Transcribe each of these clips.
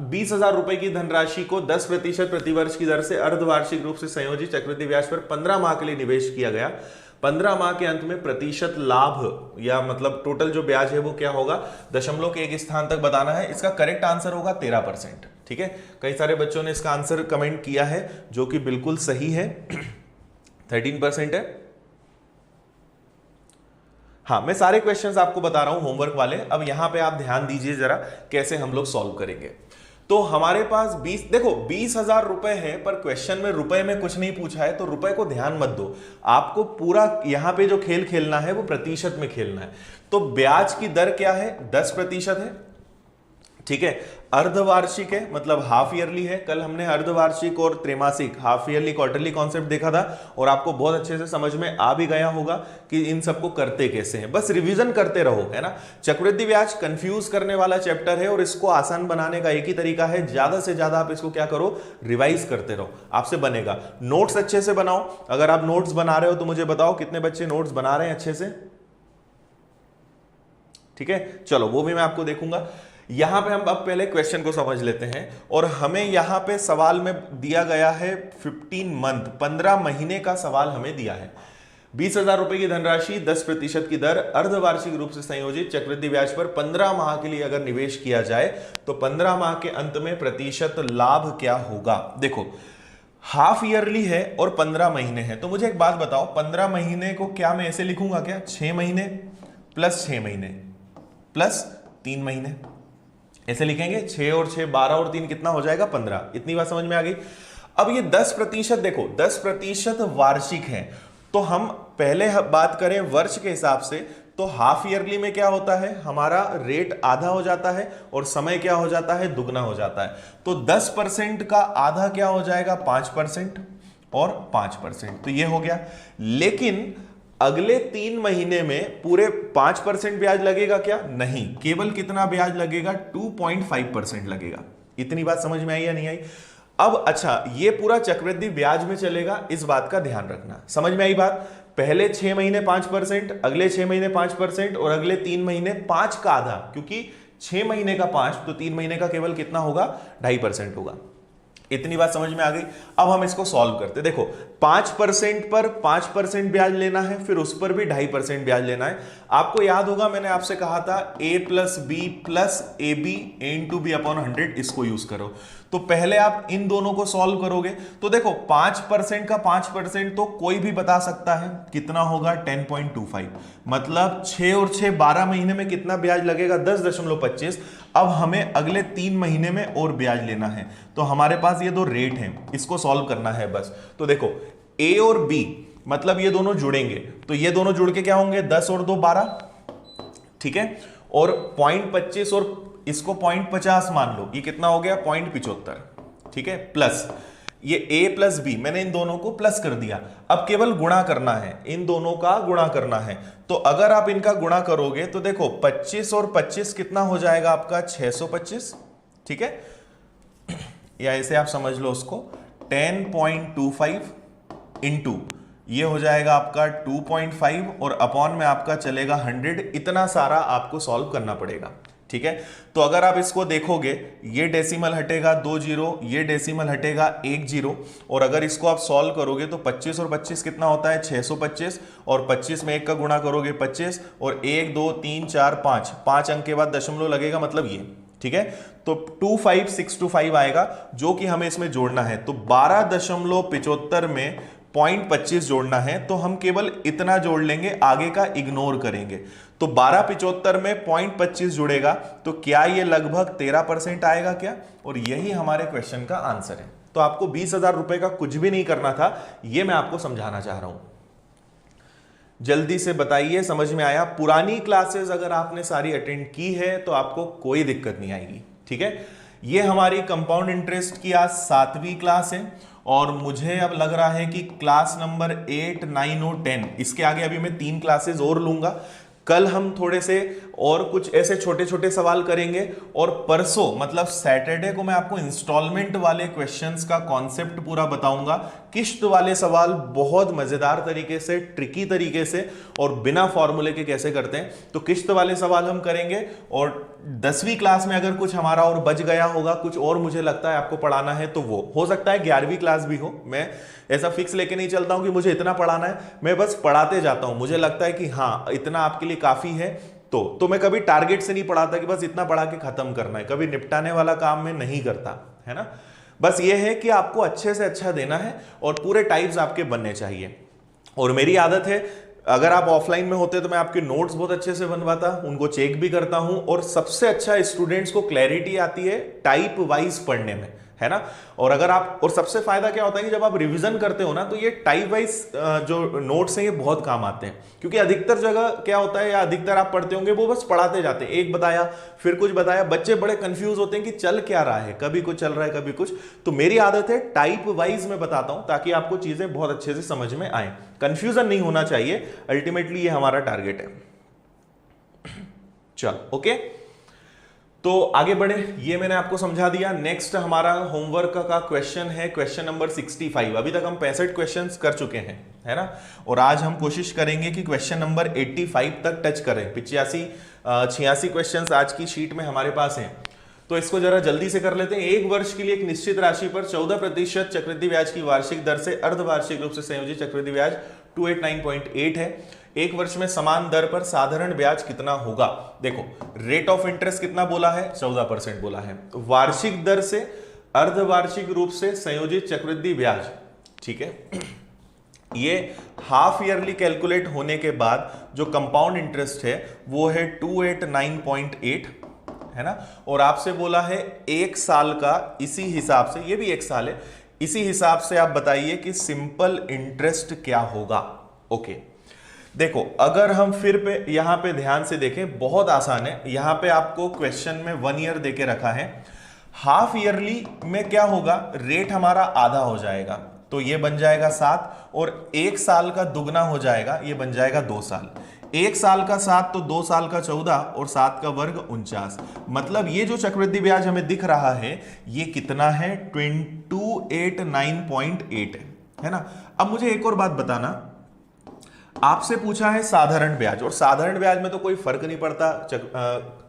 20,000 रुपए की धनराशि को 10% प्रतिवर्ष की दर से अर्धवार्षिक रूप से संयोजित चक्रवृद्धि ब्याज पर 15 माह के लिए निवेश किया गया। 15 माह के अंत में प्रतिशत लाभ या मतलब टोटल जो ब्याज है वो क्या होगा, दशमलव के एक स्थान तक बताना है। इसका करेक्ट आंसर होगा 13%। ठीक है, कई सारे बच्चों ने इसका आंसर कमेंट किया है जो कि बिल्कुल सही है। 13% है। हाँ, मैं सारे क्वेश्चंस आपको बता रहा हूं होमवर्क वाले। अब यहां पे आप ध्यान दीजिए जरा कैसे हम लोग सॉल्व करेंगे। तो हमारे पास 20,000 रुपए है, पर क्वेश्चन में रुपए में कुछ नहीं पूछा है, तो रुपए को ध्यान मत दो। आपको पूरा यहां पे जो खेल खेलना है वो प्रतिशत में खेलना है। तो ब्याज की दर क्या है, 10% है। ठीक है, अर्धवार्षिक है मतलब हाफ ईयरली है। कल हमने अर्धवार्षिक और त्रैमासिक, हाफ ईयरली, क्वार्टरली कॉन्सेप्ट देखा था और आपको बहुत अच्छे से समझ में आ भी गया होगा कि इन सबको करते कैसे हैं। बस रिवीजन करते रहो, है ना। चक्रवृद्धि ब्याज कंफ्यूज करने वाला चैप्टर है और इसको आसान बनाने का एक ही तरीका है, ज्यादा से ज्यादा आप इसको क्या करो, रिवाइज करते रहो, आपसे बनेगा। नोट्स अच्छे से बनाओ। अगर आप नोट्स बना रहे हो तो मुझे बताओ कितने बच्चे नोट्स बना रहे हैं अच्छे से। ठीक है, चलो वो भी मैं आपको देखूंगा। यहां पे हम अब पहले क्वेश्चन को समझ लेते हैं और हमें यहां पे सवाल में दिया गया है 15 मंथ, 15 महीने का सवाल हमें दिया है। 20,000 रुपए की धनराशि 10% की दर अर्धवार्षिक रूप से संयोजित चक्रवृद्धि ब्याज पर 15 माह के लिए अगर निवेश किया जाए तो 15 माह के अंत में प्रतिशत लाभ क्या होगा। देखो हाफ ईयरली है और 15 महीने हैं, तो मुझे एक बात बताओ, 15 महीने को क्या मैं ऐसे लिखूंगा क्या, 6 महीने प्लस 6 महीने प्लस 3 महीने, ऐसे लिखेंगे। 6 और 6 12 और 3 कितना हो जाएगा, 15। इतनी बात समझ में आ गई। अब ये 10% देखो, 10% वार्षिक है, तो हम पहले बात करें वर्ष के हिसाब से, तो हाफ ईयरली में क्या होता है, हमारा रेट आधा हो जाता है और समय क्या हो जाता है, दुगना हो जाता है। तो 10% का आधा क्या हो जाएगा, 5% और 5%, तो ये हो गया। लेकिन अगले 3 महीने में पूरे 5% ब्याज लगेगा क्या, नहीं, केवल कितना ब्याज लगेगा, 2.5% लगेगा। इतनी बात समझ में आई या नहीं आई। अब अच्छा, ये पूरा चक्रवृद्धि ब्याज में चलेगा, इस बात का ध्यान रखना। समझ में आई बात। पहले 6 महीने 5%, अगले 6 महीने 5% और अगले 3 महीने 5 का आधा, क्योंकि 6 महीने का 5 तो 3 महीने का केवल कितना होगा, 2.5% होगा। इतनी बात समझ में आ गई। अब हम इसको सॉल्व करते, देखो 5% पर 5% ब्याज लेना है, फिर उस पर भी 2.5% ब्याज लेना है। आपको याद होगा मैंने आपसे कहा था a plus B plus A B into B upon 100, इसको यूज करो। तो पहले आप इन दोनों को सॉल्व करोगे तो देखो 5% का 5% तो कोई भी बता सकता है कितना होगा, 10.25, मतलब 6 और 6 12 महीने में कितना ब्याज लगेगा, 10.25। अब हमें अगले 3 महीने में और ब्याज लेना है, तो हमारे पास ये दो रेट हैं, इसको सॉल्व करना है बस। तो देखो ए और बी मतलब ये दोनों जुड़ेंगे, तो ये दोनों जुड़ के क्या होंगे, 10 और 2 12, ठीक है, और 0.25 और इसको 0.50 मान लो, ये कितना हो गया, 0.75, ठीक है, प्लस ये a प्लस बी, मैंने इन दोनों को प्लस कर दिया। अब केवल गुणा करना है, इन दोनों का गुणा करना है। तो अगर आप इनका गुणा करोगे तो देखो 25 और 25 कितना हो जाएगा आपका, 625, ठीक है, या ऐसे आप समझ लो उसको 10.25 इंटू ये हो जाएगा आपका 2.5 और अपॉन में आपका चलेगा 100। इतना सारा आपको सॉल्व करना पड़ेगा, ठीक है। तो अगर आप इसको देखोगे, ये डेसिमल हटेगा 2 0, ये डेसिमल हटेगा 1 0, और अगर इसको आप सॉल्व करोगे तो 25 और 25 कितना होता है, 625, और 25 में 1 का गुणा करोगे 25, और 1 2 3 4 5 अंक के बाद दशमलव लगेगा, मतलब ये, ठीक है। तो 25625 आएगा जो कि हमें इसमें जोड़ना है। तो 12.75 में 0.25 जोड़ना है, तो हम केवल इतना जोड़ लेंगे, आगे का इग्नोर करेंगे। तो 12.75 में 0.25 जुड़ेगा, तो क्या ये लगभग 13% आएगा क्या, और यही हमारे क्वेश्चन का आंसर है। तो आपको 20,000 रुपए का कुछ भी नहीं करना था, ये मैं आपको समझाना चाह रहा हूं। जल्दी से बताइए समझ में आया। पुरानी क्लासेस अगर आपने सारी अटेंड की है तो आपको कोई दिक्कत नहीं आएगी, ठीक है। ये हमारी कंपाउंड इंटरेस्ट की आज 7वीं क्लास है, और मुझे अब लग रहा है कि क्लास नंबर 8 9 और 10, इसके आगे अभी मैं 3 क्लासेस और लूंगा। कल हम थोड़े से और कुछ ऐसे छोटे छोटे सवाल करेंगे। और परसों मतलब सैटरडे को मैं आपको इंस्टॉलमेंट वाले क्वेश्चंस का कॉन्सेप्ट पूरा बताऊंगा। किश्त वाले सवाल बहुत मजेदार तरीके से, ट्रिकी तरीके से और बिना फॉर्मूले के कैसे करते हैं, तो किश्त वाले सवाल हम करेंगे। और 10वीं क्लास में अगर कुछ हमारा और बच गया होगा, कुछ और मुझे लगता है आपको पढ़ाना है, तो वो हो सकता है 11वीं क्लास भी हो। मैं ऐसा फिक्स लेके नहीं चलता हूं कि मुझे इतना पढ़ाना है, मैं बस पढ़ाते जाता हूं। मुझे लगता है कि हाँ इतना आपके लिए काफी है, तो मैं कभी टारगेट से नहीं पढ़ाता कि बस इतना पढ़ा के खत्म करना है, कभी निपटाने वाला काम मैं नहीं करता, है ना। बस ये है कि आपको अच्छे से अच्छा देना है और पूरे टाइप्स आपके बनने चाहिए। और मेरी आदत है, अगर आप ऑफलाइन में होते तो मैं आपके नोट्स बहुत अच्छे से बनवाता, उनको चेक भी करता हूं। और सबसे अच्छा स्टूडेंट्स को क्लैरिटी आती है टाइप वाइज पढ़ने में, है ना। और अगर आप, और सबसे फायदा क्या होता है कि जब आप रिवीजन करते हो ना, तो ये टाइप वाइज जो नोट्स हैं ये बहुत काम आते हैं। क्योंकि अधिकतर जगह क्या होता है, या अधिकतर आप पढ़ते होंगे, वो बस पढ़ाते जाते हैं, एक बताया फिर कुछ बताया, बच्चे बड़े कंफ्यूज होते हैं कि चल क्या रहा है, कभी कुछ चल रहा है कभी कुछ। तो मेरी आदत है टाइप वाइज में बताता हूं, ताकि आपको चीजें बहुत अच्छे से समझ में आए, कंफ्यूजन नहीं होना चाहिए। अल्टीमेटली ये हमारा टारगेट है। चल ओके, तो आगे बढ़े, ये मैंने आपको समझा दिया। नेक्स्ट हमारा होमवर्क का क्वेश्चन है क्वेश्चन नंबर 65। अभी तक हम 65 क्वेश्चंस कर चुके हैं, है ना। और आज हम कोशिश करेंगे कि क्वेश्चन नंबर 85 तक टच करें। 86 क्वेश्चंस आज की शीट में हमारे पास हैं, तो इसको जरा जल्दी से कर लेते हैं। एक वर्ष के लिए एक निश्चित राशि पर 14% चक्रवृद्धि ब्याज की वार्षिक दर से अर्धवार्षिक रूप से संयोजित चक्रवृद्धि ब्याज 289.8 है। एक वर्ष में समान दर पर साधारण ब्याज कितना होगा। देखो, रेट ऑफ इंटरेस्ट कितना बोला है, 14% बोला है। वार्षिक दर से अर्धवार्षिक रूप से संयोजित चक्रवृद्धि ब्याज, ठीक है। ये हाफ ईयरली कैलकुलेट होने के बाद जो कंपाउंड इंटरेस्ट है वो है 289.8, है ना। और आपसे बोला है एक साल का, इसी हिसाब से, ये भी एक साल है, इसी हिसाब से आप बताइए कि सिंपल इंटरेस्ट क्या होगा। ओके, देखो अगर हम फिर पे यहां पे ध्यान से देखें, बहुत आसान है। यहां पे आपको क्वेश्चन में 1 ईयर देके रखा है। हाफ ईयरली में क्या होगा, रेट हमारा आधा हो जाएगा, तो ये बन जाएगा 7, और एक साल का दुगना हो जाएगा, ये बन जाएगा 2 साल। एक साल का 7 तो 2 साल का 14 और 7 का वर्ग 49। मतलब ये जो चक्रवृद्धि ब्याज हमें दिख रहा है ये कितना है, 289.8 है ना। अब मुझे एक और बात बताना, आपसे पूछा है साधारण ब्याज, और साधारण ब्याज में तो कोई फर्क नहीं पड़ता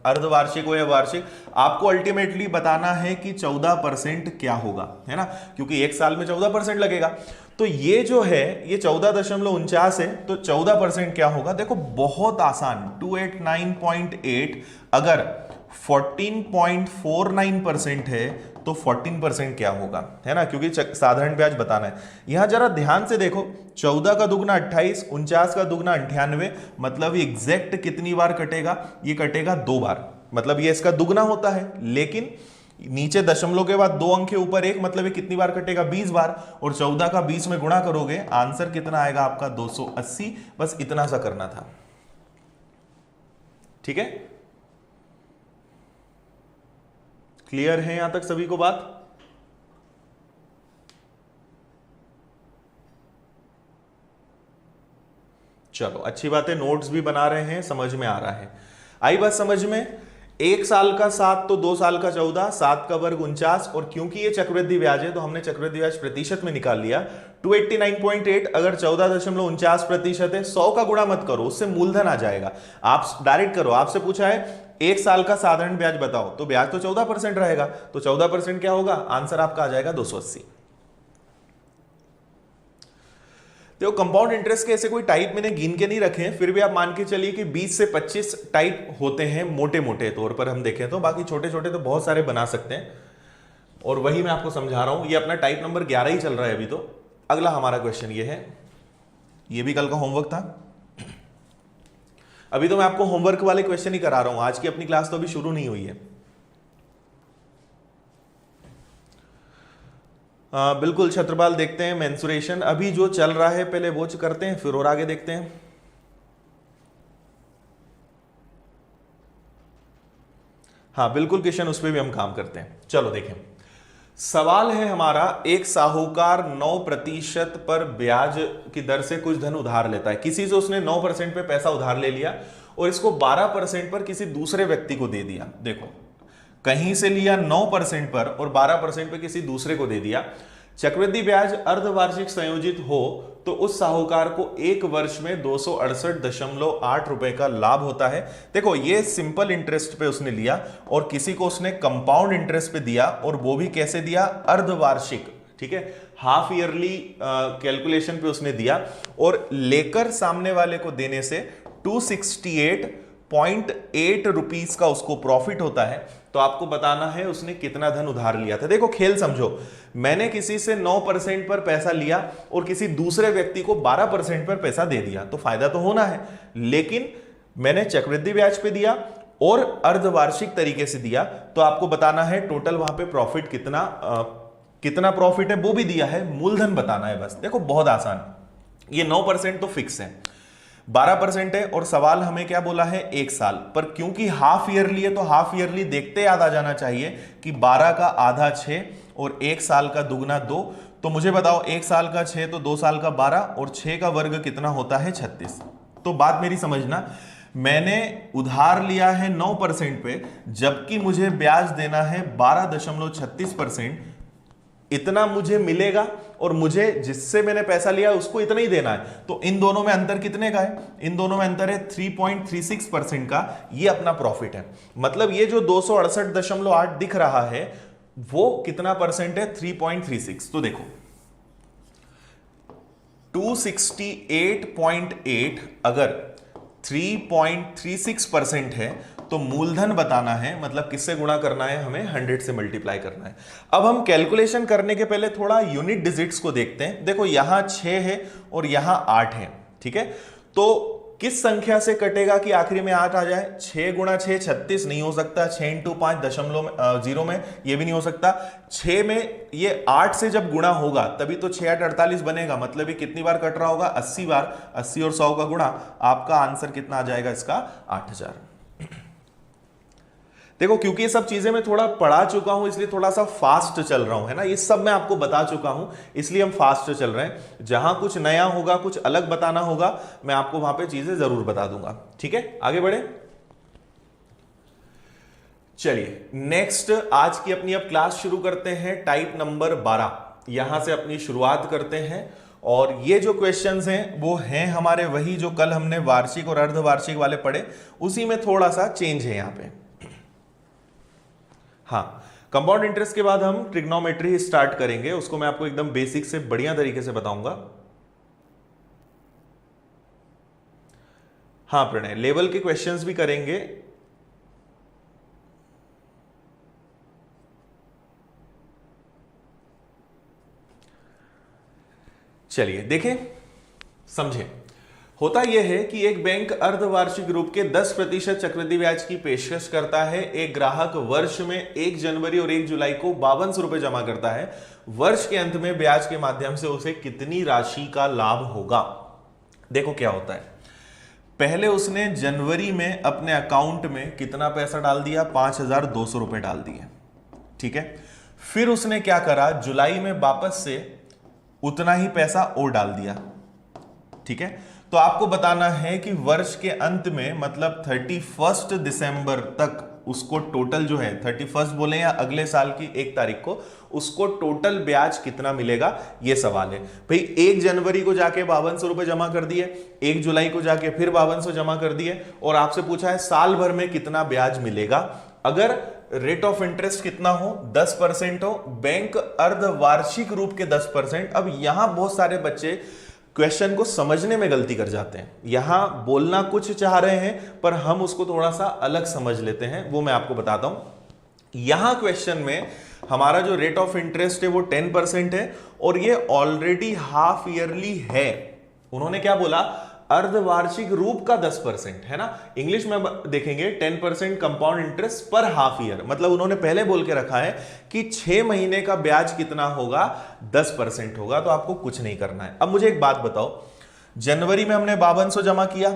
अर्धवार्षिक हो या वार्षिक, आपको अल्टीमेटली बताना है कि 14% क्या होगा, है ना, क्योंकि एक साल में 14% लगेगा। तो ये जो है ये 14.49 है, तो 14% क्या होगा। देखो बहुत आसान, 289.8 अगर 14.49% है तो 14% क्या होगा, है ना, क्योंकि साधारण ब्याज बताना है। यहां जरा ध्यान से देखो, 14 का दुगना 28, 49 का दुगना 98, मतलब एग्जैक्ट कितनी बार कटेगा, ये कटेगा 2 बार, मतलब ये इसका दुगना होता है। लेकिन नीचे दशमलव के बाद 2 अंक के ऊपर 1, मतलब ये कितनी बार कटेगा, 20 बार। और 14 का 20 में गुणा करोगे, आंसर कितना आएगा आपका, 280। बस इतना सा करना था, ठीक है। क्लियर है यहां तक सभी को बात। चलो अच्छी बात है, नोट्स भी बना रहे हैं, समझ में आ रहा है। आई बात समझ में। एक साल का 7 तो 2 साल का 14, 7 का वर्ग 49, और क्योंकि ये चक्रवृद्धि ब्याज है तो हमने चक्रवृद्धि ब्याज प्रतिशत में निकाल लिया। 289.8 अगर 14.49% है, 100 का गुणा मत करो, उससे मूलधन आ जाएगा। आप डायरेक्ट करो, आपसे पूछा है एक साल का साधारण ब्याज बताओ, तो ब्याज तो 14% रहेगा, तो 14% क्या होगा, आंसर आपका आ जाएगा 280। देखो कंपाउंड इंटरेस्ट के ऐसे कोई टाइप मैंने गिन के नहीं रखे हैं, फिर भी आप मान के चलिए कि 20 से 25 टाइप होते हैं मोटे मोटे तौर पर हम देखें तो। बाकी छोटे छोटे तो बहुत सारे बना सकते हैं, और वही मैं आपको समझा रहा हूं। ये अपना टाइप नंबर 11 ही चल रहा है अभी तो। अगला हमारा क्वेश्चन ये है, ये भी कल का होमवर्क था। अभी तो मैं आपको होमवर्क वाले क्वेश्चन ही करा रहा हूं, आज की अपनी क्लास तो अभी शुरू नहीं हुई है। बिल्कुल छत्रपाल, देखते हैं मेंसुरेशन अभी जो चल रहा है, पहले वो करते हैं फिर और आगे देखते हैं। हाँ बिल्कुल किशन, उस पर भी हम काम करते हैं। चलो देखें, सवाल है हमारा, एक साहूकार 9% पर ब्याज की दर से कुछ धन उधार लेता है। किसी से उसने 9% पे पैसा उधार ले लिया और इसको 12% पर किसी दूसरे व्यक्ति को दे दिया। देखो, कहीं से लिया 9% पर और 12% पर किसी दूसरे को दे दिया। चक्रवृद्धि ब्याज अर्धवार्षिक संयोजित हो तो उस साहूकार को एक वर्ष में 268.8 रुपए का लाभ होता है। देखो, ये सिंपल इंटरेस्ट पे उसने लिया और किसी को उसने कंपाउंड इंटरेस्ट पे दिया, और वो भी कैसे दिया? अर्धवार्षिक, ठीक है, हाफ ईयरली कैलकुलेशन पे उसने दिया, और लेकर सामने वाले को देने से 268.8 रुपीस का उसको प्रॉफिट होता है। तो आपको बताना है उसने कितना धन उधार लिया था। देखो, खेल समझो, मैंने किसी से 9% पर पैसा लिया और किसी दूसरे व्यक्ति को 12% पर पैसा दे दिया, तो फायदा तो होना है, लेकिन मैंने चक्रवृद्धि ब्याज पे दिया और अर्धवार्षिक तरीके से दिया, तो आपको बताना है टोटल वहां पे प्रॉफिट कितना प्रॉफिट है वो भी दिया है, मूलधन बताना है बस। देखो, बहुत आसान, ये 9% तो फिक्स है, 12% है, और सवाल हमें क्या बोला है? एक साल पर। क्योंकि हाफ ईयरली है तो हाफ ईयरली देखते याद आ जाना चाहिए कि 12 का आधा 6 और 1 साल का दुगना 2। तो मुझे बताओ, 1 साल का 6 तो 2 साल का 12 और 6 का वर्ग कितना होता है? 36। तो बात मेरी समझना, मैंने उधार लिया है 9% पे, जबकि मुझे ब्याज देना है 12.36%। इतना मुझे मिलेगा और मुझे जिससे मैंने पैसा लिया उसको इतना ही देना है। तो इन दोनों में अंतर कितने का है? इन दोनों में अंतर है 3.36% का। ये अपना प्रॉफिट है। मतलब ये जो 268.8 दिख रहा है वो कितना परसेंट है? 3.36। तो देखो, 268.8 अगर 3.36% है तो मूलधन बताना है, मतलब किससे गुणा करना है? हमें 100 से मल्टीप्लाई करना है। अब हम कैलकुलेशन करने के पहले थोड़ा यूनिट डिजिट्स को देखते हैं। देखो, यहां 6 है और यहां 8 है, ठीक है, तो किस संख्या से कटेगा कि आखिरी में 8 आ जाए? 6 गुणा 6 36 नहीं हो सकता, 6 इंटू 5 0 में ये भी नहीं हो सकता। 6 में ये 8 से जब गुणा होगा तभी तो 6 8 48 बनेगा, मतलब ये कितनी बार कट रहा होगा? 80 बार। 80 और 100 का गुणा, आपका आंसर कितना आ जाएगा इसका? 8000। देखो, क्योंकि ये सब चीजें मैं थोड़ा पढ़ा चुका हूं इसलिए थोड़ा सा फास्ट चल रहा हूं, है ना, ये सब मैं आपको बता चुका हूं इसलिए हम फास्ट चल रहे हैं। जहां कुछ नया होगा, कुछ अलग बताना होगा, मैं आपको वहां पे चीजें जरूर बता दूंगा। ठीक है, आगे बढ़े। चलिए, नेक्स्ट आज की अपनी अब क्लास शुरू करते हैं, टाइप नंबर 12। यहां से अपनी शुरुआत करते हैं, और ये जो क्वेश्चंस हैं वो हैं हमारे वही जो कल हमने वार्षिक और अर्धवार्षिक वाले पढ़े, उसी में थोड़ा सा चेंज है यहां पे। हाँ, कंपाउंड इंटरेस्ट के बाद हम ट्रिग्नोमेट्री स्टार्ट करेंगे, उसको मैं आपको एकदम बेसिक से बढ़िया तरीके से बताऊंगा। हाँ प्रणय, लेवल के क्वेश्चंस भी करेंगे। चलिए देखें, समझें। होता यह है कि एक बैंक अर्धवार्षिक रूप के 10% चक्रवृद्धि ब्याज की पेशकश करता है। एक ग्राहक वर्ष में 1 जनवरी और 1 जुलाई को 52 रुपए जमा करता है। वर्ष के अंत में ब्याज के माध्यम से उसे कितनी राशि का लाभ होगा? देखो क्या होता है, पहले उसने जनवरी में अपने अकाउंट में कितना पैसा डाल दिया? 5200 रुपए डाल दिए, ठीक है। फिर उसने क्या करा? जुलाई में वापस से उतना ही पैसा और डाल दिया, ठीक है। तो आपको बताना है कि वर्ष के अंत में, मतलब 31 दिसंबर तक उसको टोटल जो है, 31 बोले या अगले साल की 1 तारीख को, उसको टोटल ब्याज कितना मिलेगा, ये सवाल है। भाई 1 जनवरी को जाके 5200 रुपए जमा कर दिए, 1 जुलाई को जाके फिर 5200 जमा कर दिए, और आपसे पूछा है साल भर में कितना ब्याज मिलेगा। अगर रेट ऑफ इंटरेस्ट कितना हो? 10% हो, बैंक अर्धवार्षिक रूप के 10%। अब यहां बहुत सारे बच्चे क्वेश्चन को समझने में गलती कर जाते हैं। यहां बोलना कुछ चाह रहे हैं पर हम उसको थोड़ा सा अलग समझ लेते हैं, वो मैं आपको बताता हूं। यहां क्वेश्चन में हमारा जो रेट ऑफ इंटरेस्ट है वो 10% है, और ये ऑलरेडी हाफ ईयरली है। उन्होंने क्या बोला? अर्धवार्षिक रूप का 10%, है ना। इंग्लिश में देखेंगे 10% कंपाउंड इंटरेस्ट पर हाफ ईयर, मतलब उन्होंने पहले बोल के रखा है कि 6 महीने का ब्याज कितना होगा? 10% होगा। तो आपको कुछ नहीं करना है। अब मुझे एक बात बताओ, जनवरी में हमने 5200 जमा किया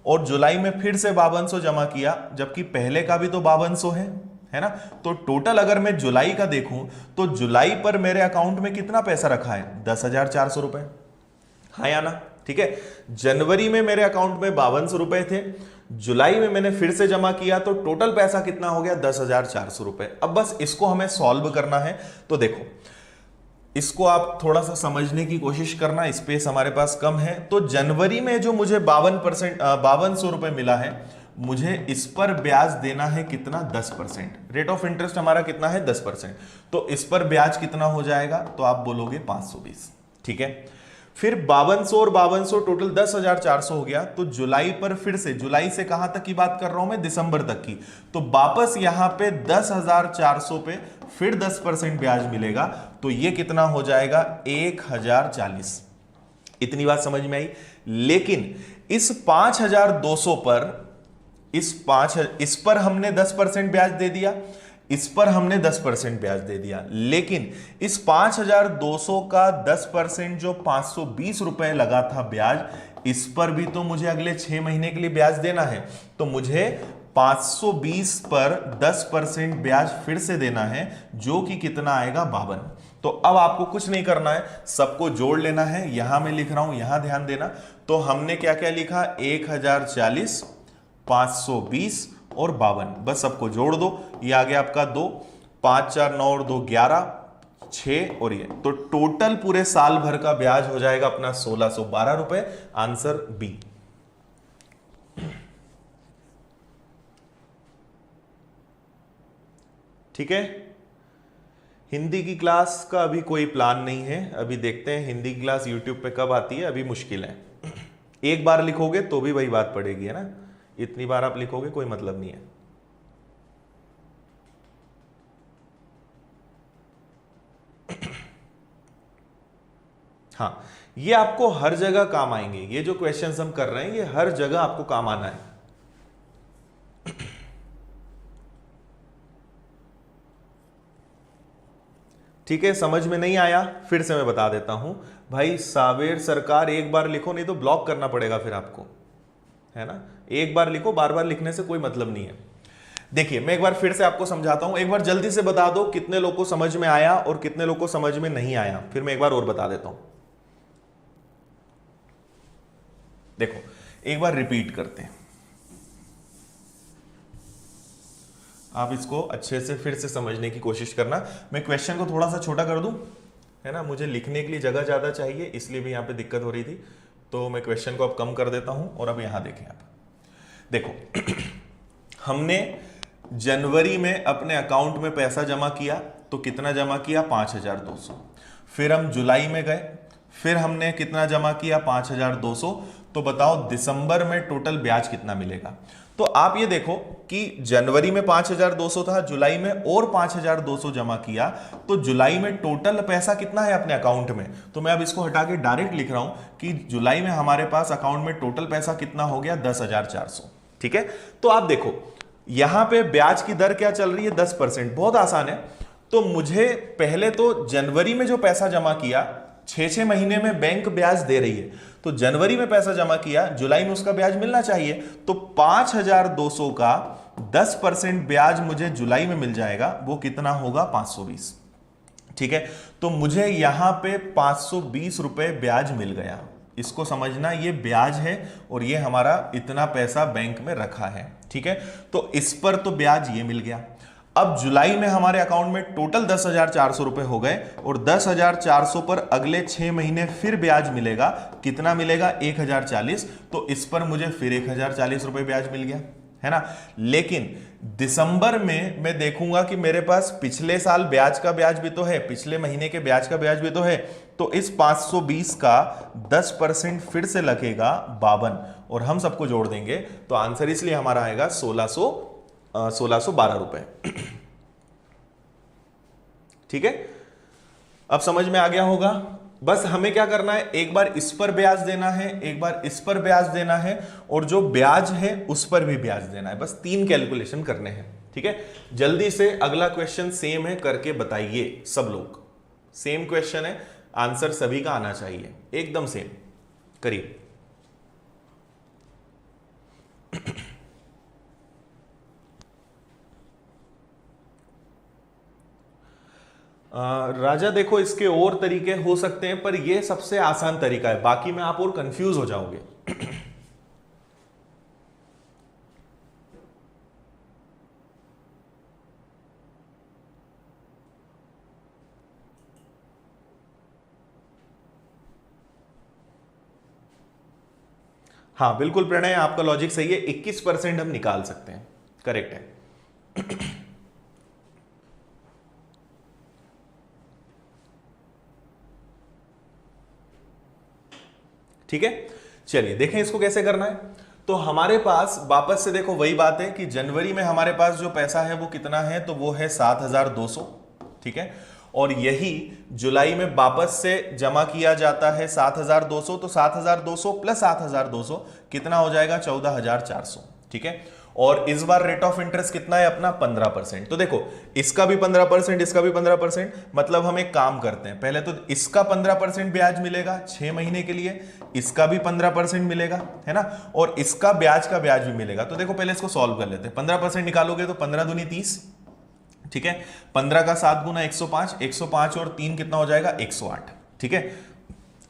और जुलाई में फिर से 5200 जमा किया, जबकि पहले का भी तो 5200 है ना। तो टोटल अगर मैं जुलाई का देखूं तो जुलाई पर मेरे अकाउंट में कितना पैसा रखा है? 10,400 रुपए, हाँ या ना? ठीक है। जनवरी में मेरे अकाउंट में 5200 रुपए थे, जुलाई में मैंने फिर से जमा किया तो टोटल पैसा कितना हो गया 10,400 रुपए। अब बस इसको हमें सॉल्व करना है। तो देखो इसको आप थोड़ा सा समझने की कोशिश करना, स्पेस हमारे पास कम है। तो जनवरी में जो मुझे 5200 रुपए मिला है, मुझे इस पर ब्याज देना है कितना 10%। रेट ऑफ इंटरेस्ट हमारा कितना है 10%। तो इस पर ब्याज कितना हो जाएगा, तो आप बोलोगे 520। ठीक है, फिर 5200 और 5200 टोटल 10,400 हो गया। तो जुलाई पर फिर से, जुलाई से कहां तक की बात कर रहा हूं मैं, दिसंबर तक की। तो वापस यहां पे 10,400 पे फिर 10% ब्याज मिलेगा। तो ये कितना हो जाएगा 1,040। इतनी बात समझ में आई। लेकिन इस 5,200 पर, इस पर हमने 10% ब्याज दे दिया, इस पर हमने 10% ब्याज दे दिया। लेकिन इस 5,200 का 10% जो 520 रुपए लगा था ब्याज, इस पर भी तो मुझे अगले 6 महीने के लिए ब्याज देना है। तो मुझे 520 पर 10% ब्याज फिर से देना है, जो कि कितना आएगा 52। तो अब आपको कुछ नहीं करना है, सबको जोड़ लेना है। यहां मैं लिख रहा हूं, यहां ध्यान देना। तो हमने क्या क्या लिखा, 1,040, 520 और 52। बस सबको जोड़ दो, ये आ गया आपका 2, 5 4 9 और 2 11, 6 और ये। तो टोटल पूरे साल भर का ब्याज हो जाएगा अपना 1,612 रुपए। Answer B. ठीक है, हिंदी की क्लास का अभी कोई प्लान नहीं है। अभी देखते हैं हिंदी की क्लास यूट्यूब पे कब आती है, अभी मुश्किल है। एक बार लिखोगे तो भी वही बात पड़ेगी, है ना। इतनी बार आप लिखोगे कोई मतलब नहीं है। हाँ, ये आपको हर जगह काम आएंगे। ये जो क्वेश्चंस हम कर रहे हैं, ये हर जगह आपको काम आना है। ठीक है, समझ में नहीं आया फिर से मैं बता देता हूं भाई। सावेर सरकार एक बार लिखो, नहीं तो ब्लॉक करना पड़ेगा फिर आपको, है ना। एक बार लिखो, बार बार लिखने से कोई मतलब नहीं है। देखिए मैं एक बार फिर से आपको समझाता हूं। एक बार जल्दी से बता दो कितने लोगों को समझ में आया और कितने लोगों को समझ में नहीं आया, फिर मैं एक बार और बता देता हूं। देखो एक बार रिपीट करते हैं, आप इसको अच्छे से फिर से समझने की कोशिश करना। मैं क्वेश्चन को थोड़ा सा छोटा कर दूं, है ना। मुझे लिखने के लिए जगह ज्यादा चाहिए, इसलिए भी यहां पे दिक्कत हो रही थी। तो मैं क्वेश्चन को अब कम कर देता हूं। और अब यहां देखें आप, देखो हमने जनवरी में अपने अकाउंट में पैसा जमा किया, तो कितना जमा किया 5,200। फिर हम जुलाई में गए, फिर हमने कितना जमा किया 5,200। तो बताओ दिसंबर में टोटल ब्याज कितना मिलेगा। तो आप ये देखो कि जनवरी में 5,200 था, जुलाई में और 5,200 जमा किया, तो जुलाई में टोटल पैसा कितना है अपने अकाउंट में। तो मैं अब इसको हटा के डायरेक्ट लिख रहा हूं कि जुलाई में हमारे पास अकाउंट में टोटल पैसा कितना हो गया 10,400। ठीक है, तो आप देखो यहां पे ब्याज की दर क्या चल रही है 10%। बहुत आसान है। तो मुझे पहले तो जनवरी में जो पैसा जमा किया, 6 महीने में बैंक ब्याज दे रही है, तो जनवरी में पैसा जमा किया, जुलाई में उसका ब्याज मिलना चाहिए। तो 5,200 का 10% ब्याज मुझे जुलाई में मिल जाएगा, वो कितना होगा 520। ठीक है, तो मुझे यहां पे 520 रुपए ब्याज मिल गया। इसको समझना, ये ब्याज है और ये हमारा इतना पैसा बैंक में रखा है। ठीक है, तो इस पर तो ब्याज ये मिल गया। अब जुलाई में हमारे अकाउंट में टोटल 10,400 रुपए हो गए और 10,400 पर अगले 6 महीने फिर ब्याज मिलेगा। कितना मिलेगा 1,040। तो इस पर मुझे फिर 1,040 रुपए ब्याज मिल गया, है ना। लेकिन दिसंबर में मैं देखूंगा कि मेरे पास पिछले साल ब्याज का ब्याज भी तो है, पिछले महीने के ब्याज का ब्याज भी तो है। तो इस 520 का 10% फिर से लगेगा 52 और हम सबको जोड़ देंगे। तो आंसर इसलिए हमारा आएगा 1,612 रुपए। ठीक है, अब समझ में आ गया होगा। बस हमें क्या करना है, एक बार इस पर ब्याज देना है, एक बार इस पर ब्याज देना है, और जो ब्याज है उस पर भी ब्याज देना है। बस 3 कैलकुलेशन करने हैं। ठीक है, जल्दी से अगला क्वेश्चन सेम है, करके बताइए सब लोग। सेम क्वेश्चन है, आंसर सभी का आना चाहिए एकदम सेम। करिए। राजा देखो इसके और तरीके हो सकते हैं, पर यह सबसे आसान तरीका है, बाकी में आप और कंफ्यूज हो जाओगे। हाँ बिल्कुल प्रणय, आपका लॉजिक सही है, 21% हम निकाल सकते हैं, करेक्ट है। ठीक है, चलिए देखें इसको कैसे करना है। तो हमारे पास वापस से देखो वही बात है कि जनवरी में हमारे पास जो पैसा है वो कितना है, तो वो है 7,200, ठीक है। और यही जुलाई में वापस से जमा किया जाता है 7,200, तो 7,200 प्लस 7,200 कितना हो जाएगा, 14,400, ठीक है। और इस बार रेट ऑफ इंटरेस्ट कितना है अपना, 15%। तो देखो इसका भी 15%, इसका भी 15%, मतलब हम एक काम करते हैं, पहले तो इसका 15% ब्याज मिलेगा 6 महीने के लिए, इसका भी 15% मिलेगा, है ना, और इसका ब्याज का ब्याज भी मिलेगा। तो देखो पहले इसको सॉल्व कर लेते हैं। 15% निकालोगे तो 15 दूनी 30, ठीक है। 15 का 7 गुना 105, 105 और 3 कितना हो जाएगा, 108, ठीक है।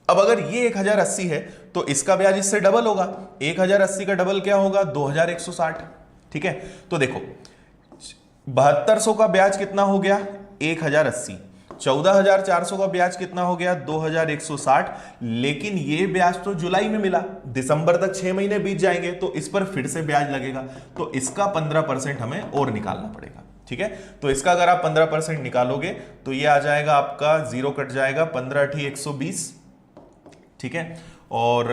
अब अगर ये 1080 है तो इसका ब्याज इससे डबल होगा, 1080 का डबल क्या होगा, 2160, ठीक है। तो देखो 7200 का ब्याज कितना हो गया, 1080, 14,400 का ब्याज कितना हो गया, 2160। लेकिन ये ब्याज तो जुलाई में मिला, दिसंबर तक 6 महीने बीत जाएंगे तो इस पर फिर से ब्याज लगेगा, तो इसका 15% हमें और निकालना पड़ेगा, ठीक है। तो इसका अगर आप 15% निकालोगे तो ये आ जाएगा आपका, जीरो कट जाएगा, 15×120, ठीक है। और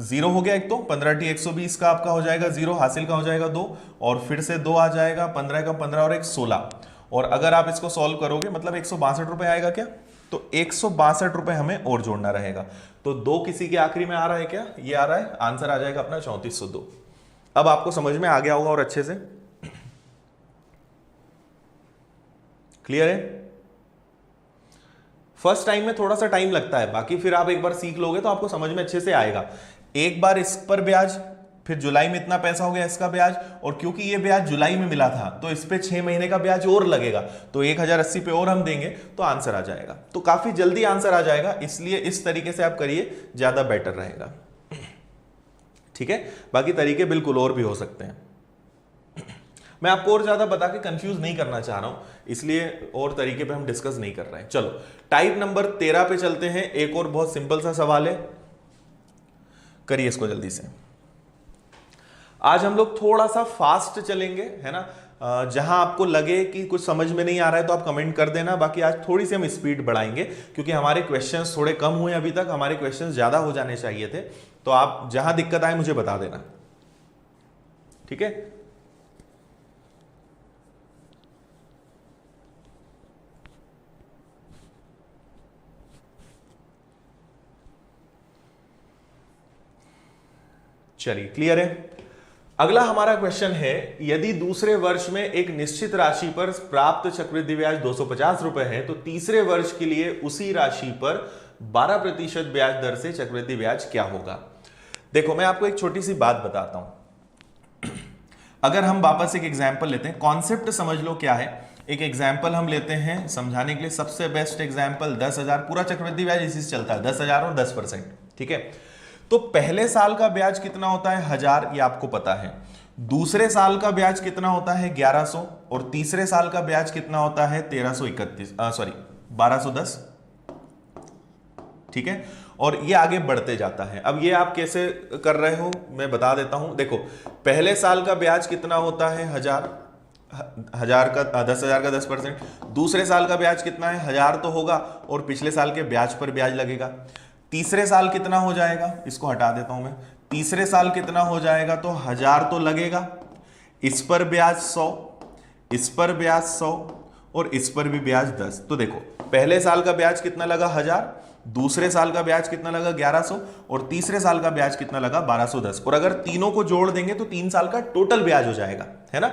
जीरो हो गया एक, तो 15×120 का आपका हो जाएगा जीरो, हासिल का हो जाएगा 2, और फिर से 2 आ जाएगा, 15 का 15 और 1 16। और अगर आप इसको सॉल्व करोगे मतलब 162 रुपए आएगा क्या, तो 162 रुपए हमें और जोड़ना रहेगा। तो 2 किसी के आखिरी में आ रहा है क्या, ये आ रहा है, आंसर आ जाएगा अपना 3402। अब आपको समझ में आ गया होगा और अच्छे से क्लियर है। फर्स्ट टाइम में थोड़ा सा टाइम लगता है, बाकी फिर आप एक बार सीख लोगे तो आपको समझ में अच्छे से आएगा। एक बार इस पर ब्याज, फिर जुलाई में इतना पैसा हो गया इसका ब्याज, और क्योंकि ये ब्याज जुलाई में मिला था तो इस पे 6 महीने का ब्याज और लगेगा, तो 1080 पे और हम देंगे तो आंसर आ जाएगा। तो काफी जल्दी आंसर आ जाएगा, इसलिए इस तरीके से आप करिए, ज्यादा बेटर रहेगा, ठीक है। बाकी तरीके बिल्कुल और भी हो सकते हैं, मैं आपको और ज्यादा बता के कंफ्यूज नहीं करना चाह रहा हूं, इसलिए और तरीके पे हम डिस्कस नहीं कर रहे हैं। चलो टाइप नंबर 13 पे चलते हैं। एक और बहुत सिंपल सा सवाल है, करिए इसको जल्दी से। आज हम लोग थोड़ा सा फास्ट चलेंगे, है ना। जहां आपको लगे कि कुछ समझ में नहीं आ रहा है तो आप कमेंट कर देना, बाकी आज थोड़ी सी हम स्पीड बढ़ाएंगे क्योंकि हमारे क्वेश्चंस थोड़े कम हुए अभी तक, हमारे क्वेश्चंस ज्यादा हो जाने चाहिए थे। तो आप जहां दिक्कत आए मुझे बता देना, ठीक है। चलिए क्लियर है। अगला हमारा क्वेश्चन है, यदि दूसरे वर्ष में एक निश्चित राशि पर प्राप्त चक्रवृद्धि ब्याज 250 रुपए है तो तीसरे वर्ष के लिए उसी राशि पर 12% ब्याज दर से चक्रवृद्धि ब्याज क्या होगा। देखो मैं आपको एक छोटी सी बात बताता हूं। अगर हम वापस एक एग्जाम्पल लेते हैं, कॉन्सेप्ट समझ लो क्या है। एक एग्जाम्पल हम लेते हैं समझाने के लिए, सबसे बेस्ट एग्जाम्पल 10,000, पूरा चक्रवृद्धि ब्याज इसी से चलता है, 10,000 और 10%, ठीक है। तो पहले साल का ब्याज कितना होता है 1000, ये आपको पता है। दूसरे साल का ब्याज कितना होता है 1100, और तीसरे साल का ब्याज कितना होता है 1210, ठीक है। और ये आगे बढ़ते जाता है। अब ये आप कैसे कर रहे हो मैं बता देता हूं। देखो पहले साल का ब्याज कितना होता है 1000 का 10,000 का 10%, दूसरे साल का ब्याज कितना है 1000 तो होगा, और पिछले साल के ब्याज पर ब्याज लगेगा। तीसरे साल कितना हो जाएगा, इसको हटा देता हूं मैं, तीसरे साल कितना हो जाएगा, तो 1000 तो लगेगा, इस पर ब्याज 100, इस पर ब्याज 100, और इस पर भी ब्याज 10। तो देखो पहले साल का ब्याज कितना लगा 1000, दूसरे साल का ब्याज कितना लगा 1100, और तीसरे साल का ब्याज कितना लगा 1210। और अगर तीनों को जोड़ देंगे तो 3 साल का टोटल ब्याज हो जाएगा, है ना।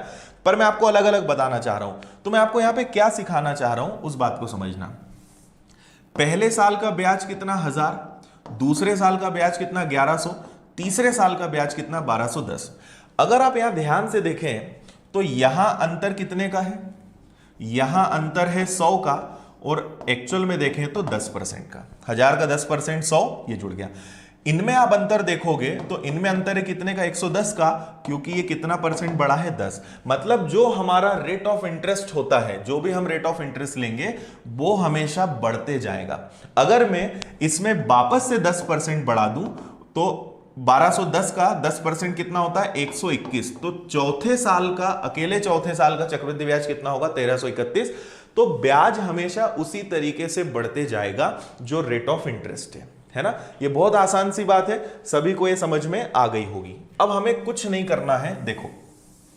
पर मैं आपको अलग अलग बताना चाह रहा हूं, तो मैं आपको यहां पे क्या सिखाना चाह रहा हूं उस बात को समझना। पहले साल का ब्याज कितना 1000, दूसरे साल का ब्याज कितना 1100, तीसरे साल का ब्याज कितना 1210। अगर आप यहां ध्यान से देखें तो यहां अंतर कितने का है, यहां अंतर है 100 का, और एक्चुअल में देखें तो 10% का। 1000 का 10% 100, ये जुड़ गया। इनमें आप अंतर देखोगे तो इनमें अंतर है कितने का 110 का, क्योंकि ये कितना परसेंट बढ़ा है 10। मतलब जो हमारा रेट ऑफ इंटरेस्ट होता है, जो भी हम रेट ऑफ इंटरेस्ट लेंगे वो हमेशा बढ़ते जाएगा। अगर मैं इसमें वापस से 10% बढ़ा दूं तो 1210 का 10% कितना होता है 121। तो चौथे साल का, अकेले चौथे साल का चक्रवृद्धि ब्याज कितना होगा 1331। तो ब्याज हमेशा उसी तरीके से बढ़ते जाएगा जो रेट ऑफ इंटरेस्ट है ना। ये बहुत आसान सी बात है, सभी को ये समझ में आ गई होगी। अब हमें कुछ नहीं करना है, देखो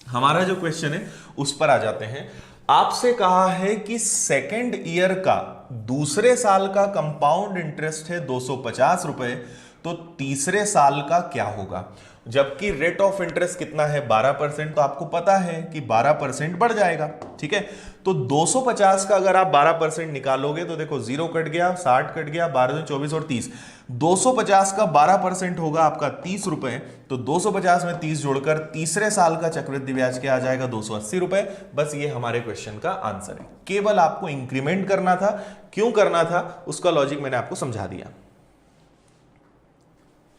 हमारा जो क्वेश्चन है उस पर आ जाते हैं। आपसे कहा है कि सेकेंड ईयर का दूसरे साल का कंपाउंड इंटरेस्ट है 250 रुपए, तो तीसरे साल का क्या होगा। जबकि रेट ऑफ इंटरेस्ट कितना है 12%, तो आपको पता है कि 12% बढ़ जाएगा। ठीक है, तो 250 का अगर आप 12% निकालोगे तो देखो 0 कट गया, 60 कट गया, 12 24 और 30। 250 का 12% होगा आपका 30 रुपए। तो 250 में 30 जोड़कर तीसरे साल का चक्रवृद्धि ब्याज क्या आ जाएगा 280 रुपए। बस ये हमारे क्वेश्चन का आंसर है। केवल आपको इंक्रीमेंट करना था। क्यों करना था उसका लॉजिक मैंने आपको समझा दिया।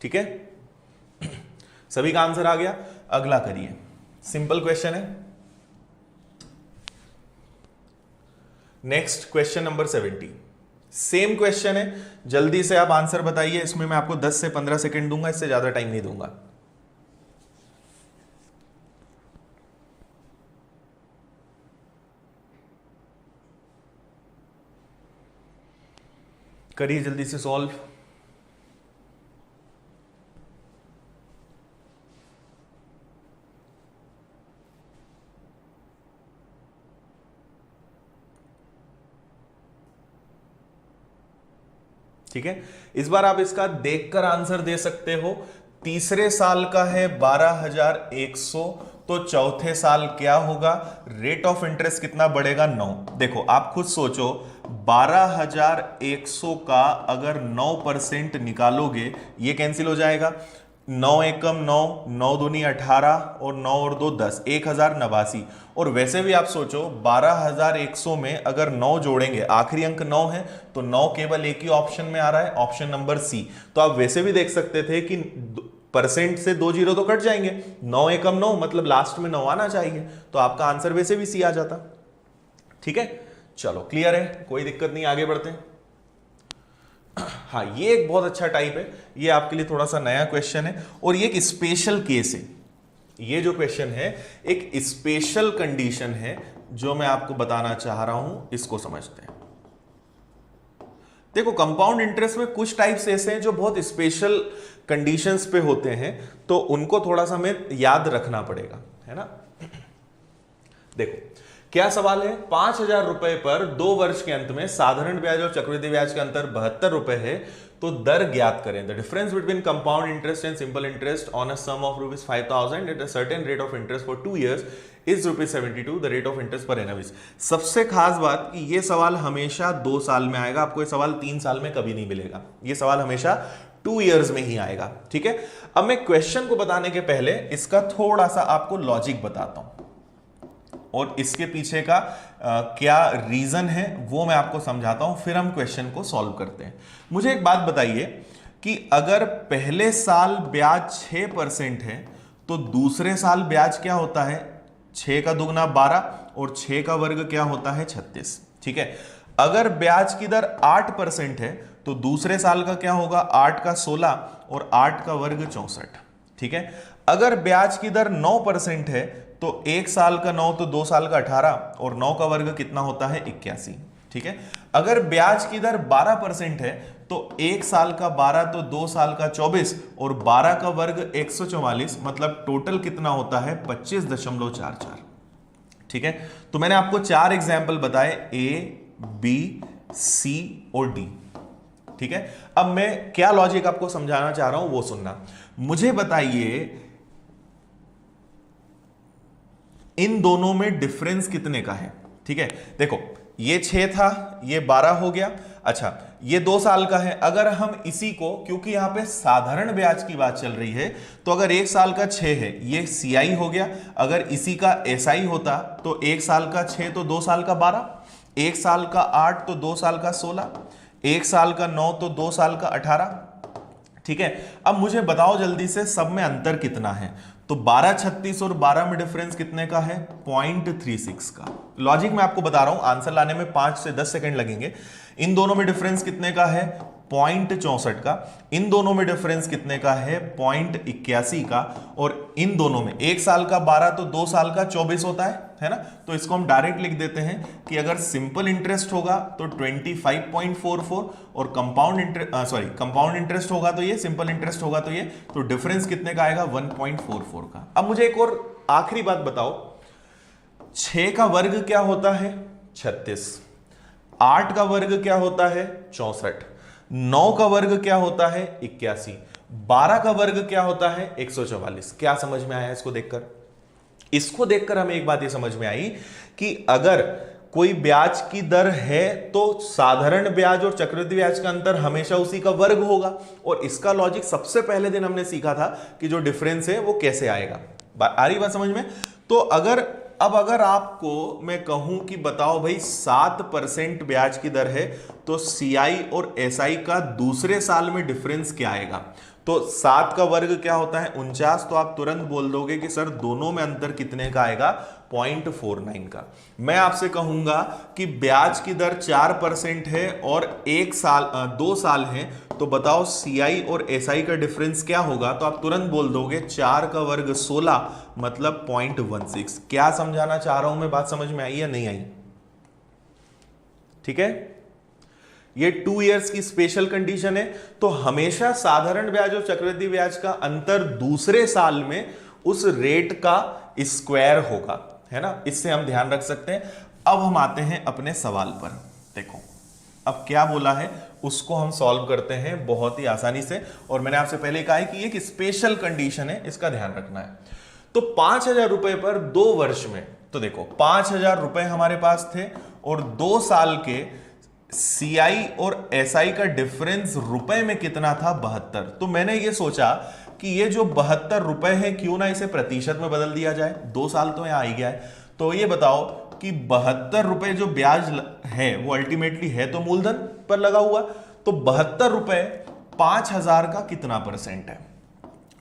ठीक है, सभी का आंसर आ गया। अगला करिए, सिंपल क्वेश्चन है। Next question number 70, same question है। जल्दी से आप आंसर बताइए। इसमें मैं आपको 10 से 15 सेकंड दूंगा, इससे ज्यादा टाइम नहीं दूंगा। करिए जल्दी से सॉल्व। ठीक है, इस बार आप इसका देखकर आंसर दे सकते हो। तीसरे साल का है 12,100, तो चौथे साल क्या होगा। रेट ऑफ इंटरेस्ट कितना बढ़ेगा 9। देखो आप खुद सोचो, 12,100 का अगर 9% निकालोगे ये कैंसिल हो जाएगा। 9 एकम 9, 9 दूनी 18 और 9 और 2 10, 1089। और वैसे भी आप सोचो 12,100 में अगर 9 जोड़ेंगे, आखिरी अंक 9 है, तो 9 केवल एक ही ऑप्शन में आ रहा है, ऑप्शन नंबर सी। तो आप वैसे भी देख सकते थे कि परसेंट से 2 जीरो तो कट जाएंगे। 9 एकम 9 मतलब लास्ट में 9 आना चाहिए, तो आपका आंसर वैसे भी सी आ जाता। ठीक है, चलो क्लियर है, कोई दिक्कत नहीं, आगे बढ़ते हैं। हाँ, ये एक बहुत अच्छा टाइप है, ये आपके लिए थोड़ा सा नया क्वेश्चन है और ये एक स्पेशल केस है। ये जो क्वेश्चन है एक स्पेशल कंडीशन है जो मैं आपको बताना चाह रहा हूं, इसको समझते हैं। देखो कंपाउंड इंटरेस्ट में कुछ टाइप्स ऐसे हैं जो बहुत स्पेशल कंडीशंस पे होते हैं, तो उनको थोड़ा सा हमें याद रखना पड़ेगा, है ना। देखो क्या सवाल है, 5,000 रुपए पर 2 वर्ष के अंत में साधारण ब्याज और चक्रवृद्धि ब्याज के अंतर 72 रुपए है, तो दर ज्ञात करें। The difference between compound interest and simple interest on a sum of ₹5,000 at a certain rate of interest for 2 years is ₹72, the rate of interest per annum is. सबसे खास बात कि ये सवाल हमेशा 2 साल में आएगा, आपको ये सवाल 3 साल में कभी नहीं मिलेगा। ये सवाल हमेशा 2 years में ही आएगा। ठीक है, अब मैं क्वेश्चन को बताने के पहले इसका थोड़ा सा आपको लॉजिक बताता हूं और इसके पीछे का क्या रीजन है वो मैं आपको समझाता हूं, फिर हम क्वेश्चन को सॉल्व करते हैं। मुझे एक बात बताइए कि अगर पहले साल ब्याज 6% है तो दूसरे साल ब्याज क्या होता है, 6 का दुगना 12 और 6 का वर्ग क्या होता है 36। ठीक है, अगर ब्याज की दर 8% है तो दूसरे साल का क्या होगा, 8 का 16 और 8 का वर्ग 64। ठीक है, अगर ब्याज की दर 9% है तो 1 साल का 9 तो 2 साल का 18 और 9 का वर्ग कितना होता है 81। ठीक है, अगर ब्याज की दर 12% है तो 1 साल का 12 तो 2 साल का 24 और 12 का वर्ग 144, मतलब टोटल कितना होता है 25.44। ठीक है, तो मैंने आपको 4 एग्जाम्पल बताए, ए बी सी और डी। ठीक है, अब मैं क्या लॉजिक आपको समझाना चाह रहा हूं वो सुनना। मुझे बताइए इन दोनों में डिफरेंस कितने का है। ठीक है, देखो ये 6 था, ये 12 हो गया। अच्छा, ये 2 साल का है। अगर हम इसी को, क्योंकि यहां पे साधारण ब्याज की बात चल रही है, तो अगर 1 साल का 6 है ये सीआई हो गया। अगर इसी का एसआई होता तो 1 साल का 6 तो 2 साल का 12, 1 साल का 8 तो 2 साल का 16, 1 साल का 9 तो 2 साल का 18। ठीक है, अब मुझे बताओ जल्दी से सब में अंतर कितना है। तो 12, 36 और 12 में डिफरेंस कितने का है 0.36 का। लॉजिक मैं आपको बता रहा हूं, आंसर लाने में 5 से 10 सेकंड लगेंगे। इन दोनों में डिफरेंस कितने का है 0.64 का। इन दोनों में डिफरेंस कितने का है? 0.81 का। और इन दोनों में 1 साल का 12 तो 2 साल का 24 होता है ना। तो इसको हम डायरेक्ट लिख देते हैं कि अगर सिंपल इंटरेस्ट होगा तो 25.44 और कंपाउंड इंटरेस्ट होगा तो ये, सिंपल इंटरेस्ट होगा तो ये, तो डिफरेंस कितने का आएगा? 1.44 का। अब मुझे एक और आखिरी बात बताओ, 6 का वर्ग क्या होता है? 36। 8 का वर्ग क्या होता है? 64। 9 का वर्ग क्या होता है? 81। 12 का वर्ग क्या होता है? 144। क्या समझ में आया इसको देखकर? इसको देखकर हमें एक बात ये समझ में आई कि अगर कोई ब्याज की दर है तो साधारण ब्याज और चक्रवृद्धि ब्याज का अंतर हमेशा उसी का वर्ग होगा। और इसका लॉजिक सबसे पहले दिन हमने सीखा था कि जो डिफरेंस है वो कैसे आएगा। आ रही बात समझ में? तो अगर आपको मैं कहूं कि बताओ भाई 7% ब्याज की दर है तो सीआई और एसआई का दूसरे साल में डिफरेंस क्या आएगा? तो 7 का वर्ग क्या होता है? 49। तो आप तुरंत बोल दोगे कि सर दोनों में अंतर कितने का आएगा? 0.49 का। मैं आपसे कहूंगा कि ब्याज की दर 4% है और 2 साल है, तो बताओ सीआई और एसआई का डिफरेंस क्या होगा? तो आप तुरंत बोल दोगे 4 का वर्ग 16 मतलब 0.16। क्या समझाना चाह रहा हूं मैं? बात समझ में आई या नहीं आई? ठीक है, ये 2 इयर्स की स्पेशल कंडीशन है। तो हमेशा साधारण ब्याज और चक्रवृद्धि ब्याज का अंतर दूसरे साल में उस रेट का स्क्वायर होगा, है ना। इससे हम ध्यान रख सकते हैं। अब हम आते हैं अपने सवाल पर। देखो अब क्या बोला है उसको हम सॉल्व करते हैं बहुत ही आसानी से। और मैंने आपसे पहले कहा है कि एक स्पेशल कंडीशन है, इसका ध्यान रखना है। तो 5,000 रुपए पर 2 वर्ष में, तो देखो 5,000 रुपए हमारे पास थे और 2 साल के सीआई और एसआई का डिफरेंस रुपए में कितना था? 72। तो मैंने ये सोचा कि ये जो 72 रुपए है क्यों ना इसे प्रतिशत में बदल दिया जाए। 2 साल तो यहां आ ही गया है। तो ये बताओ कि 72 रुपए जो ब्याज है वो अल्टीमेटली है तो मूलधन पर लगा हुआ। तो 72 रुपए 5,000 का कितना परसेंट है?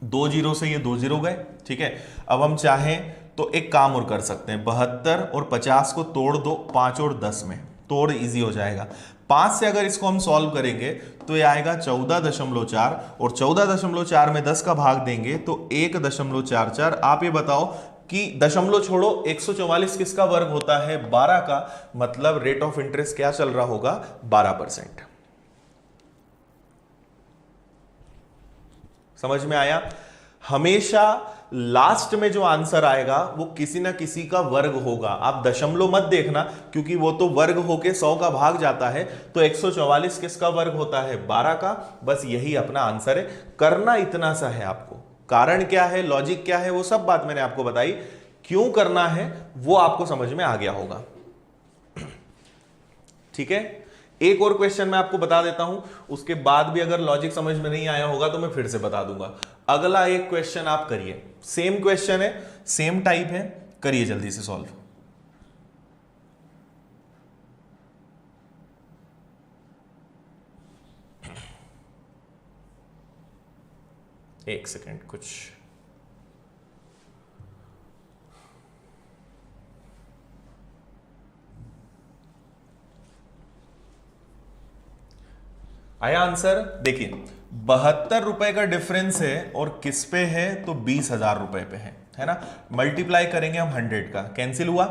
2 जीरो से ये 2 जीरो गए। ठीक है, अब हम चाहें तो एक काम और कर सकते हैं। 72 और 50 को तोड़ दो 5 और 10 में, तोड़ इजी हो जाएगा। 5 से अगर इसको हम सॉल्व करेंगे तो ये आएगा 14.4 और 14.4 में 10 का भाग देंगे तो 1.44। आप ये बताओ कि दशमलव छोड़ो 144 किसका वर्ग होता है? 12 का। मतलब रेट ऑफ इंटरेस्ट क्या चल रहा होगा? 12%। समझ में आया? हमेशा लास्ट में जो आंसर आएगा वो किसी ना किसी का वर्ग होगा। आप दशमलव मत देखना क्योंकि वो तो वर्ग होके 100 का भाग जाता है। तो 144 किसका वर्ग होता है? 12 का। बस यही अपना आंसर है। करना इतना सा है आपको। कारण क्या है, लॉजिक क्या है, वो सब बात मैंने आपको बताई। क्यों करना है वो आपको समझ में आ गया होगा। ठीक है, एक और क्वेश्चन मैं आपको बता देता हूं, उसके बाद भी अगर लॉजिक समझ में नहीं आया होगा तो मैं फिर से बता दूंगा। अगला एक क्वेश्चन आप करिए, सेम क्वेश्चन है, सेम टाइप है, करिए जल्दी से सॉल्व। एक सेकेंड, कुछ आया आंसर? देखिए 72 रुपए का डिफरेंस है और किस पे है? तो 20,000 रुपए पे है ना। मल्टीप्लाई करेंगे हम 100 का, कैंसिल हुआ।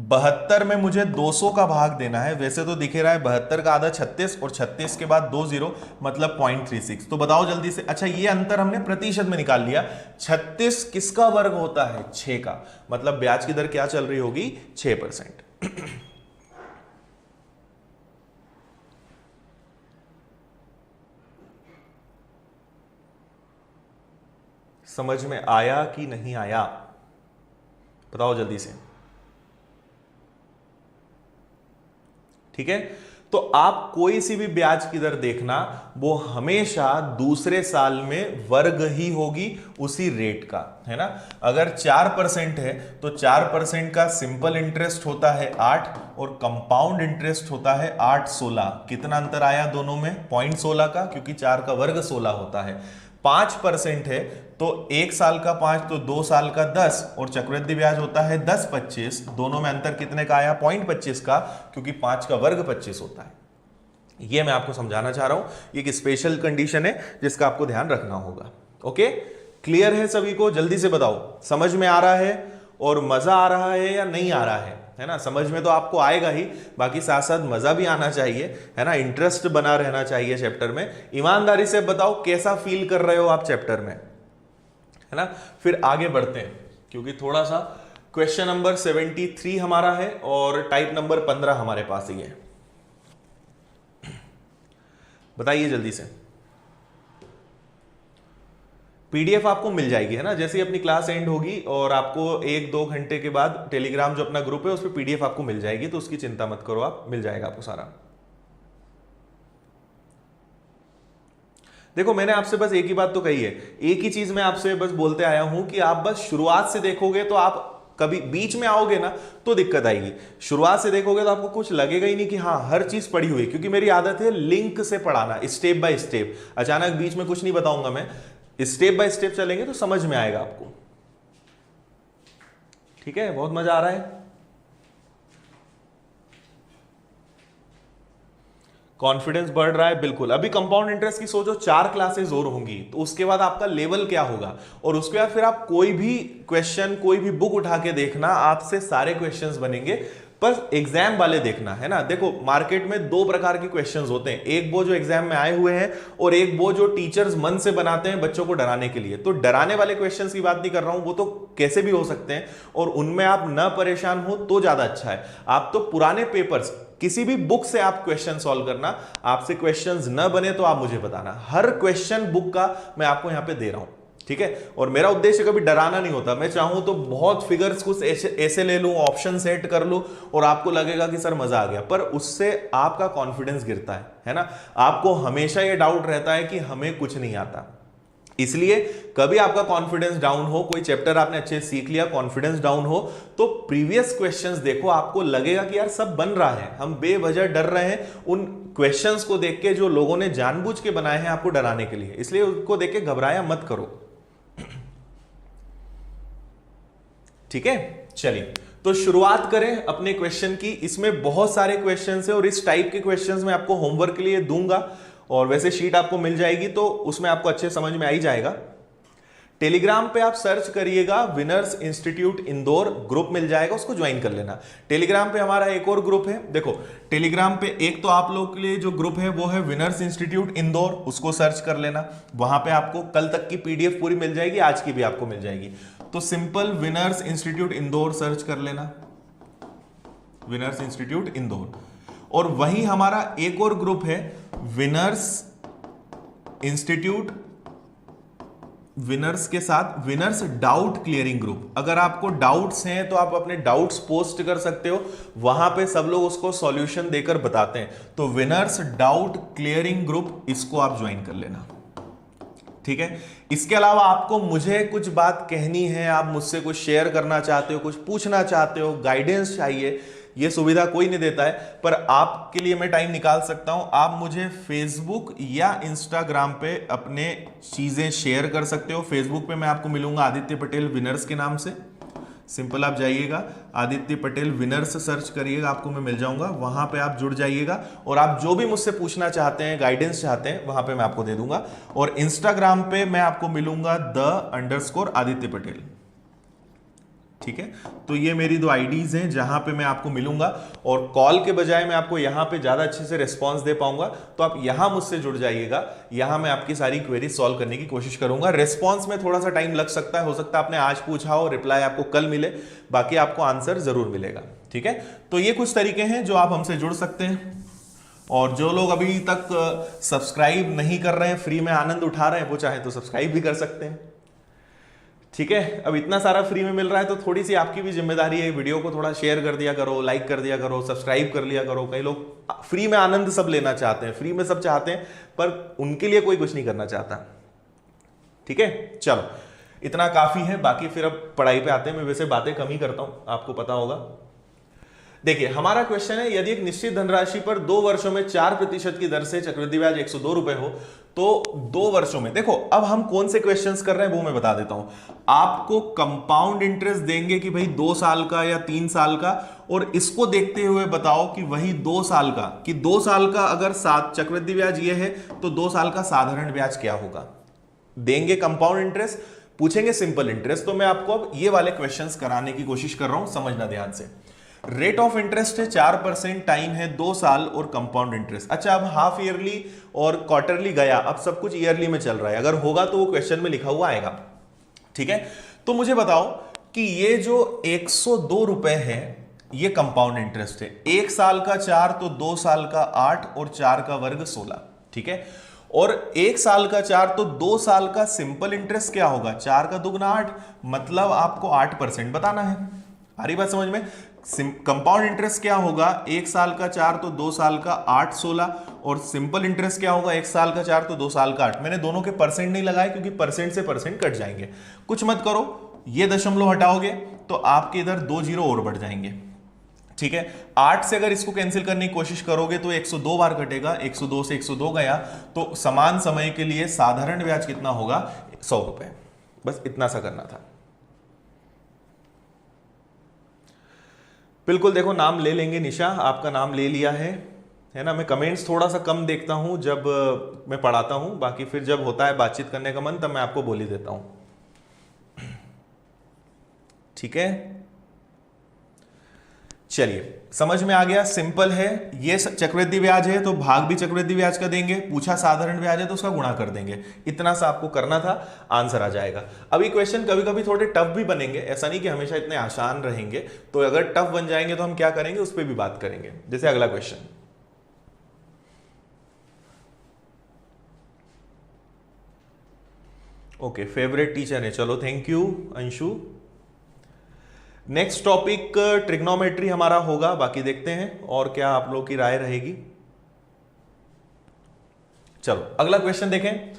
72 में मुझे 200 का भाग देना है। वैसे तो दिखे रहा है 72 का आधा 36 और 36 के बाद 2 जीरो मतलब 0.36। तो बताओ जल्दी से। अच्छा ये अंतर हमने प्रतिशत में निकाल लिया। 36 किसका वर्ग होता है? 6 का। मतलब ब्याज की दर क्या चल रही होगी? 6%। समझ में आया कि नहीं आया? बताओ जल्दी से। ठीक है, तो आप कोई सी भी ब्याज की दर देखना, वो हमेशा दूसरे साल में वर्ग ही होगी उसी रेट का, है ना। अगर 4% है तो 4% का सिंपल इंटरेस्ट होता है 8 और कंपाउंड इंटरेस्ट होता है 8 16। कितना अंतर आया दोनों में? 0.16 का, क्योंकि 4 का वर्ग 16 होता है। 5% है तो 1 साल का 5 तो 2 साल का 10 और चक्रवृद्धि ब्याज होता है 10 25। दोनों में अंतर कितने का आया? 0.25 का, क्योंकि 5 का वर्ग 25 होता है। ये मैं आपको समझाना चाह रहा हूं, ये एक स्पेशल कंडीशन है जिसका आपको ध्यान रखना होगा। ओके, क्लियर है सभी को? जल्दी से बताओ, समझ में आ रहा है और मजा आ रहा है या नहीं आ रहा है ना? समझ में तो आपको आएगा ही, बाकी साथ साथ मजा भी आना चाहिए, है ना? इंटरेस्ट बना रहना चाहिए चैप्टर में। ईमानदारी से बताओ कैसा फील कर रहे हो आप चैप्टर में, है ना? फिर आगे बढ़ते हैं, क्योंकि थोड़ा सा क्वेश्चन नंबर 73 हमारा है और टाइप नंबर 15 हमारे पास ही है। बताइए जल्दी से। पीडीएफ आपको मिल जाएगी, है ना? जैसे ही अपनी क्लास एंड होगी और आपको 1-2 घंटे के बाद टेलीग्राम जो अपना ग्रुप है उस पर पीडीएफ आपको मिल जाएगी, तो उसकी चिंता मत करो आप, मिल जाएगा आपको सारा। देखो मैंने आपसे बस एक ही बात तो कही है, एक ही चीज मैं आपसे बस बोलते आया हूं कि आप बस शुरुआत से देखोगे तो आप कभी बीच में आओगे ना तो दिक्कत आएगी। शुरुआत से देखोगे तो आपको कुछ लगेगा ही नहीं कि हाँ हर चीज पढ़ी हुई, क्योंकि मेरी आदत है लिंक से पढ़ाना, स्टेप बाय स्टेप। अचानक बीच में कुछ नहीं बताऊंगा मैं, स्टेप बाय स्टेप चलेंगे तो समझ में आएगा आपको। ठीक है, बहुत मजा आ रहा है? कॉन्फिडेंस बढ़ रहा है, बिल्कुल। अभी कंपाउंड इंटरेस्ट की सोचो 4 क्लासेस और होंगी, तो उसके बाद आपका लेवल क्या होगा, और उसके बाद फिर आप कोई भी क्वेश्चन, कोई भी बुक उठा के देखना, आपसे सारे क्वेश्चंस बनेंगे, पर एग्जाम वाले देखना, है ना? देखो मार्केट में 2 प्रकार के क्वेश्चंस होते हैं, एक वो जो एग्जाम में आए हुए हैं और एक वो जो टीचर्स मन से बनाते हैं बच्चों को डराने के लिए। तो डराने वाले क्वेश्चंस की बात नहीं कर रहा हूं, वो तो कैसे भी हो सकते हैं और उनमें आप न परेशान हो तो ज्यादा अच्छा है। आप तो पुराने पेपर्स, किसी भी बुक से आप क्वेश्चन सॉल्व करना, आपसे क्वेश्चंस न बने तो आप मुझे बताना। हर क्वेश्चन बुक का मैं आपको यहां पे दे रहा हूं, ठीक है? और मेरा उद्देश्य कभी डराना नहीं होता। मैं चाहूं तो बहुत फिगर्स कुछ ऐसे ले लूं, ऑप्शन सेट कर लूं और आपको लगेगा कि सर मजा आ गया, पर उससे आपका कॉन्फिडेंस गिरता है ना? आपको हमेशा यह डाउट रहता है कि हमें कुछ नहीं आता। इसलिए कभी आपका कॉन्फिडेंस डाउन हो, कोई चैप्टर आपने अच्छे से सीख लिया, कॉन्फिडेंस डाउन हो, तो प्रीवियस क्वेश्चंस देखो, आपको लगेगा कि यार सब बन रहा है, हम बेवजह डर रहे हैं उन क्वेश्चंस को देख के जो लोगों ने जानबूझ के बनाए हैं आपको डराने के लिए। इसलिए उनको देख के घबराया मत करो, ठीक है? चलिए तो शुरुआत करें अपने क्वेश्चन की। इसमें बहुत सारे क्वेश्चंस हैं और इस टाइप के क्वेश्चंस मैं आपको होमवर्क के लिए दूंगा, और वैसे शीट आपको मिल जाएगी तो उसमें आपको अच्छे समझ में आ ही जाएगा। टेलीग्राम पे आप सर्च करिएगा विनर्स इंस्टीट्यूट इंदौर, ग्रुप मिल जाएगा, उसको ज्वाइन कर लेना। टेलीग्राम पे हमारा एक और ग्रुप है, देखो टेलीग्राम पे एक तो आप लोग के लिए जो ग्रुप है वो है विनर्स इंस्टीट्यूट इंदौर, उसको सर्च कर लेना। वहां पे आपको कल तक की पीडीएफ पूरी मिल जाएगी, आज की भी आपको मिल जाएगी। तो simple winners institute Indore search कर लेना, विनर्स इंस्टीट्यूट इंदौर। और वहीं हमारा एक और ग्रुप है विनर्स इंस्टीट्यूट, विनर्स के साथ विनर्स डाउट क्लियरिंग ग्रुप। अगर आपको डाउट्स हैं तो आप अपने डाउट्स पोस्ट कर सकते हो, वहां पे सब लोग उसको सॉल्यूशन देकर बताते हैं। तो विनर्स डाउट क्लियरिंग ग्रुप, इसको आप ज्वाइन कर लेना, ठीक है? इसके अलावा आपको मुझे कुछ बात कहनी है, आप मुझसे कुछ शेयर करना चाहते हो, कुछ पूछना चाहते हो, गाइडेंस चाहिए, ये सुविधा कोई नहीं देता है, पर आपके लिए मैं टाइम निकाल सकता हूं। आप मुझे फेसबुक या इंस्टाग्राम पे अपने चीजें शेयर कर सकते हो। फेसबुक पे मैं आपको मिलूंगा आदित्य पटेल विनर्स के नाम से, सिंपल आप जाइएगा आदित्य पटेल विनर्स सर्च करिएगा, आपको मैं मिल जाऊंगा, वहां पे आप जुड़ जाइएगा और आप जो भी मुझसे पूछना चाहते हैं, गाइडेंस चाहते हैं, वहां पे मैं आपको दे दूंगा। और इंस्टाग्राम पे मैं आपको मिलूंगा द__ आदित्य पटेल, ठीक है? तो ये मेरी 2 आईडीज हैं जहां पे मैं आपको मिलूंगा, और कॉल के बजाय मैं आपको यहां पे ज्यादा अच्छे से रिस्पांस दे पाऊंगा, तो आप यहां मुझसे जुड़ जाइएगा। यहां मैं आपकी सारी क्वेरी सॉल्व करने की कोशिश करूंगा। रिस्पांस में थोड़ा सा टाइम लग सकता है, हो सकता है आपने आज पूछा हो, रिप्लाई आपको कल मिले, बाकी आपको आंसर जरूर मिलेगा, ठीक है? तो ये कुछ तरीके हैं जो आप हमसे जुड़ सकते हैं। और जो लोग अभी तक सब्सक्राइब नहीं कर रहे हैं, फ्री में आनंद उठा रहे हैं, वो चाहे तो सब्सक्राइब भी कर सकते हैं, ठीक है? अब इतना सारा फ्री में मिल रहा है तो थोड़ी सी आपकी भी जिम्मेदारी है, वीडियो को थोड़ा शेयर कर दिया करो, लाइक कर दिया करो, सब्सक्राइब कर लिया करो। कई लोग फ्री में आनंद सब लेना चाहते हैं, फ्री में सब चाहते हैं, पर उनके लिए कोई कुछ नहीं करना चाहता, ठीक है? चलो इतना काफी है, बाकी फिर अब पढ़ाई पे आते हैं। मैं वैसे बातें कम ही करता हूं, आपको पता होगा। देखिए हमारा क्वेश्चन है, यदि एक निश्चित धनराशि पर 2 वर्षों में 4% की दर से चक्रवृद्धि ब्याज 102 रुपए हो, तो 2 वर्षों में, देखो अब हम कौन से क्वेश्चंस कर रहे हैं वो मैं बता देता हूं। आपको कंपाउंड इंटरेस्ट देंगे कि भाई 2 साल का या 3 साल का, और इसको देखते हुए बताओ कि वही 2 साल का, कि 2 साल का अगर चक्रवृद्धि ब्याज ये है तो 2 साल का साधारण ब्याज क्या होगा। देंगे कंपाउंड इंटरेस्ट, पूछेंगे सिंपल इंटरेस्ट। तो मैं आपको अब ये वाले क्वेश्चंस कराने की कोशिश कर रहा हूं, समझना ध्यान से। रेट ऑफ इंटरेस्ट है 4%, टाइम है 2 साल और कंपाउंड इंटरेस्ट। अच्छा, अब हाफ ईयरली और क्वार्टरली गया, अब सब कुछ ईयरली में चल रहा है। अगर होगा तो वो क्वेश्चन में लिखा हुआ आएगा, ठीक है। तो मुझे बताओ कि ये जो 102 रुपए है ये कंपाउंड इंटरेस्ट है। 1 साल का 4 तो 2 साल का 8 और 4 का वर्ग 16, ठीक है। और 1 साल का 4 तो 2 साल का सिंपल इंटरेस्ट क्या होगा, 4 का दुगना 8, मतलब आपको 8% बताना है। आ रही बात समझ में। कंपाउंड इंटरेस्ट क्या होगा, 1 साल का 4 तो 2 साल का 8 16, और सिंपल इंटरेस्ट क्या होगा, 1 साल का 4 तो 2 साल का 8। मैंने दोनों के परसेंट नहीं लगाए क्योंकि परसेंट से परसेंट कट जाएंगे। कुछ मत करो, ये दशमलव हटाओगे तो आपके इधर 2 जीरो और बढ़ जाएंगे, ठीक है। 8 से अगर इसको कैंसिल करने की कोशिश करोगे तो 102 बार कटेगा, 102 से 102 गया, तो समान समय के लिए साधारण ब्याज कितना होगा, 100 रुपए। बस इतना सा करना था। बिल्कुल, देखो नाम ले लेंगे, निशा आपका नाम ले लिया है ना। मैं कमेंट्स थोड़ा सा कम देखता हूं जब मैं पढ़ाता हूं, बाकी फिर जब होता है बातचीत करने का मन तब मैं आपको बोल ही देता हूं, ठीक है। चलिए, समझ में आ गया, सिंपल है। ये चक्रवृद्धि ब्याज है तो भाग भी चक्रवृद्धि ब्याज का देंगे, पूछा साधारण ब्याज है तो उसका गुणा कर देंगे। इतना सा आपको करना था, आंसर आ जाएगा। अभी क्वेश्चन कभी कभी थोड़े टफ भी बनेंगे, ऐसा नहीं कि हमेशा इतने आसान रहेंगे। तो अगर टफ बन जाएंगे तो हम क्या करेंगे उस पर भी बात करेंगे। जैसे अगला क्वेश्चन, ओके, फेवरेट टीचर है, चलो thank you Anshu. Next topic trigonometry हमारा होगा, बाकी देखते हैं और क्या आप लोगों की राय रहेगी। चलो अगला क्वेश्चन देखें।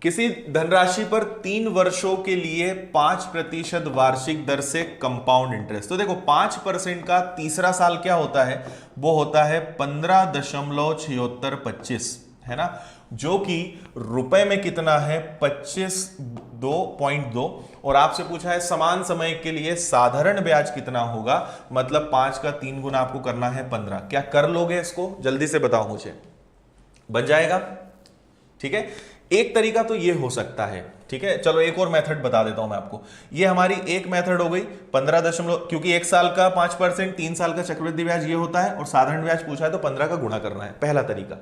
किसी धनराशि पर 3 वर्षों के लिए 5% वार्षिक दर से कंपाउंड इंटरेस्ट। तो देखो 5% का तीसरा साल क्या होता है, वो होता है 15.7625, है ना, जो कि रुपए में कितना है 25.2, और आपसे पूछा है समान समय के लिए साधारण ब्याज कितना होगा, मतलब 5 का 3 गुना आपको करना है 15। क्या कर लोगे इसको, जल्दी से बताओ मुझे, बन जाएगा, ठीक है। एक तरीका तो ये हो सकता है, ठीक है। चलो एक और मेथड बता देता हूं मैं आपको। ये हमारी एक मेथड हो गई 15 क्योंकि 1 साल का 5%, 3 साल का चक्रवृद्धि ब्याज ये होता है, और साधारण ब्याज पूछा है तो 15 का गुणा करना है, पहला तरीका।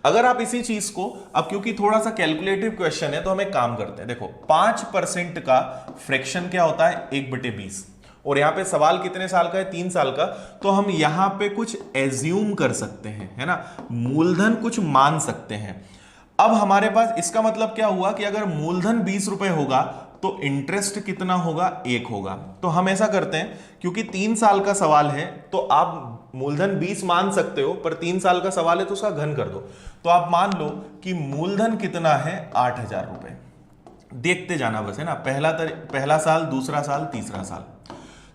अगर आप इसी चीज को, अब क्योंकि थोड़ा सा कैलकुलेटिव क्वेश्चन है तो हम एक काम करते हैं। देखो 5% का फ्रैक्शन क्या होता है, 1/20, और यहां पे सवाल कितने साल का है, 3 साल का, तो हम यहां पे कुछ एज्यूम कर सकते हैं, है ना, मूलधन कुछ मान सकते हैं। अब हमारे पास इसका मतलब क्या हुआ कि अगर मूलधन 20 रुपए होगा तो इंटरेस्ट कितना होगा, 1 होगा। तो हम ऐसा करते हैं, क्योंकि 3 साल का सवाल है तो आप मूलधन 20 मान सकते हो, पर 3 साल का सवाल है तो उसका घन कर दो। तो आप मान लो कि मूलधन कितना है, 8000 रुपए। देखते जाना बस, है ना, पहला साल, दूसरा साल, तीसरा साल।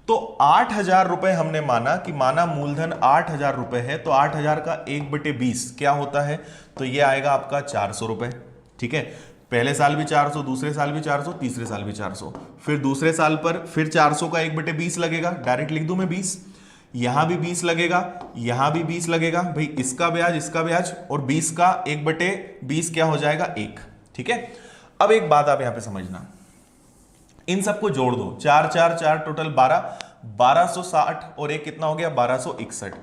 तो 8000 रुपए हमने माना कि मूलधन 8000 रुपए है, तो 8000 का 1/20 क्या होता है, तो ये आएगा आपका 400 रुपए, ठीक है। पहले साल भी 400, दूसरे साल भी 400, तीसरे साल भी 400, फिर दूसरे साल पर फिर 400 का 1/20 लगेगा, डायरेक्ट लिख दूं मैं 20, यहां भी 20 लगेगा, यहां भी 20 लगेगा, भाई इसका ब्याज, और 20 का 1/20 क्या हो जाएगा, 1, ठीक है। अब एक बात आप यहां पे समझना, इन सबको जोड़ दो, 4 4 4 टोटल 1260, और एक कितना हो गया 1261।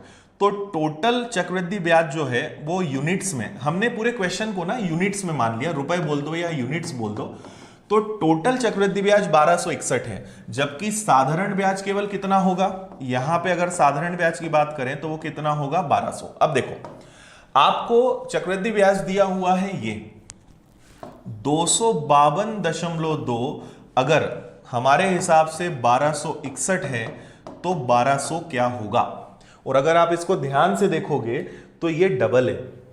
तो टोटल चक्रवृद्धि ब्याज जो है वो यूनिट्स में, हमने पूरे क्वेश्चन को ना यूनिट्स में मान लिया, रुपए बोल दो या यूनिट्स बोल दो, तो टोटल चक्रवृद्धि ब्याज 1261 है, जबकि साधारण ब्याज केवल कितना होगा, यहां पे अगर साधारण ब्याज की बात करें तो वो कितना होगा, 1200। अब देखो आपको चक्रवृद्धि ब्याज दिया हुआ है ये 252.2, अगर हमारे हिसाब से 1261 है तो 1200 क्या होगा। और अगर आप इसको ध्यान से देखोगे तो ये डबल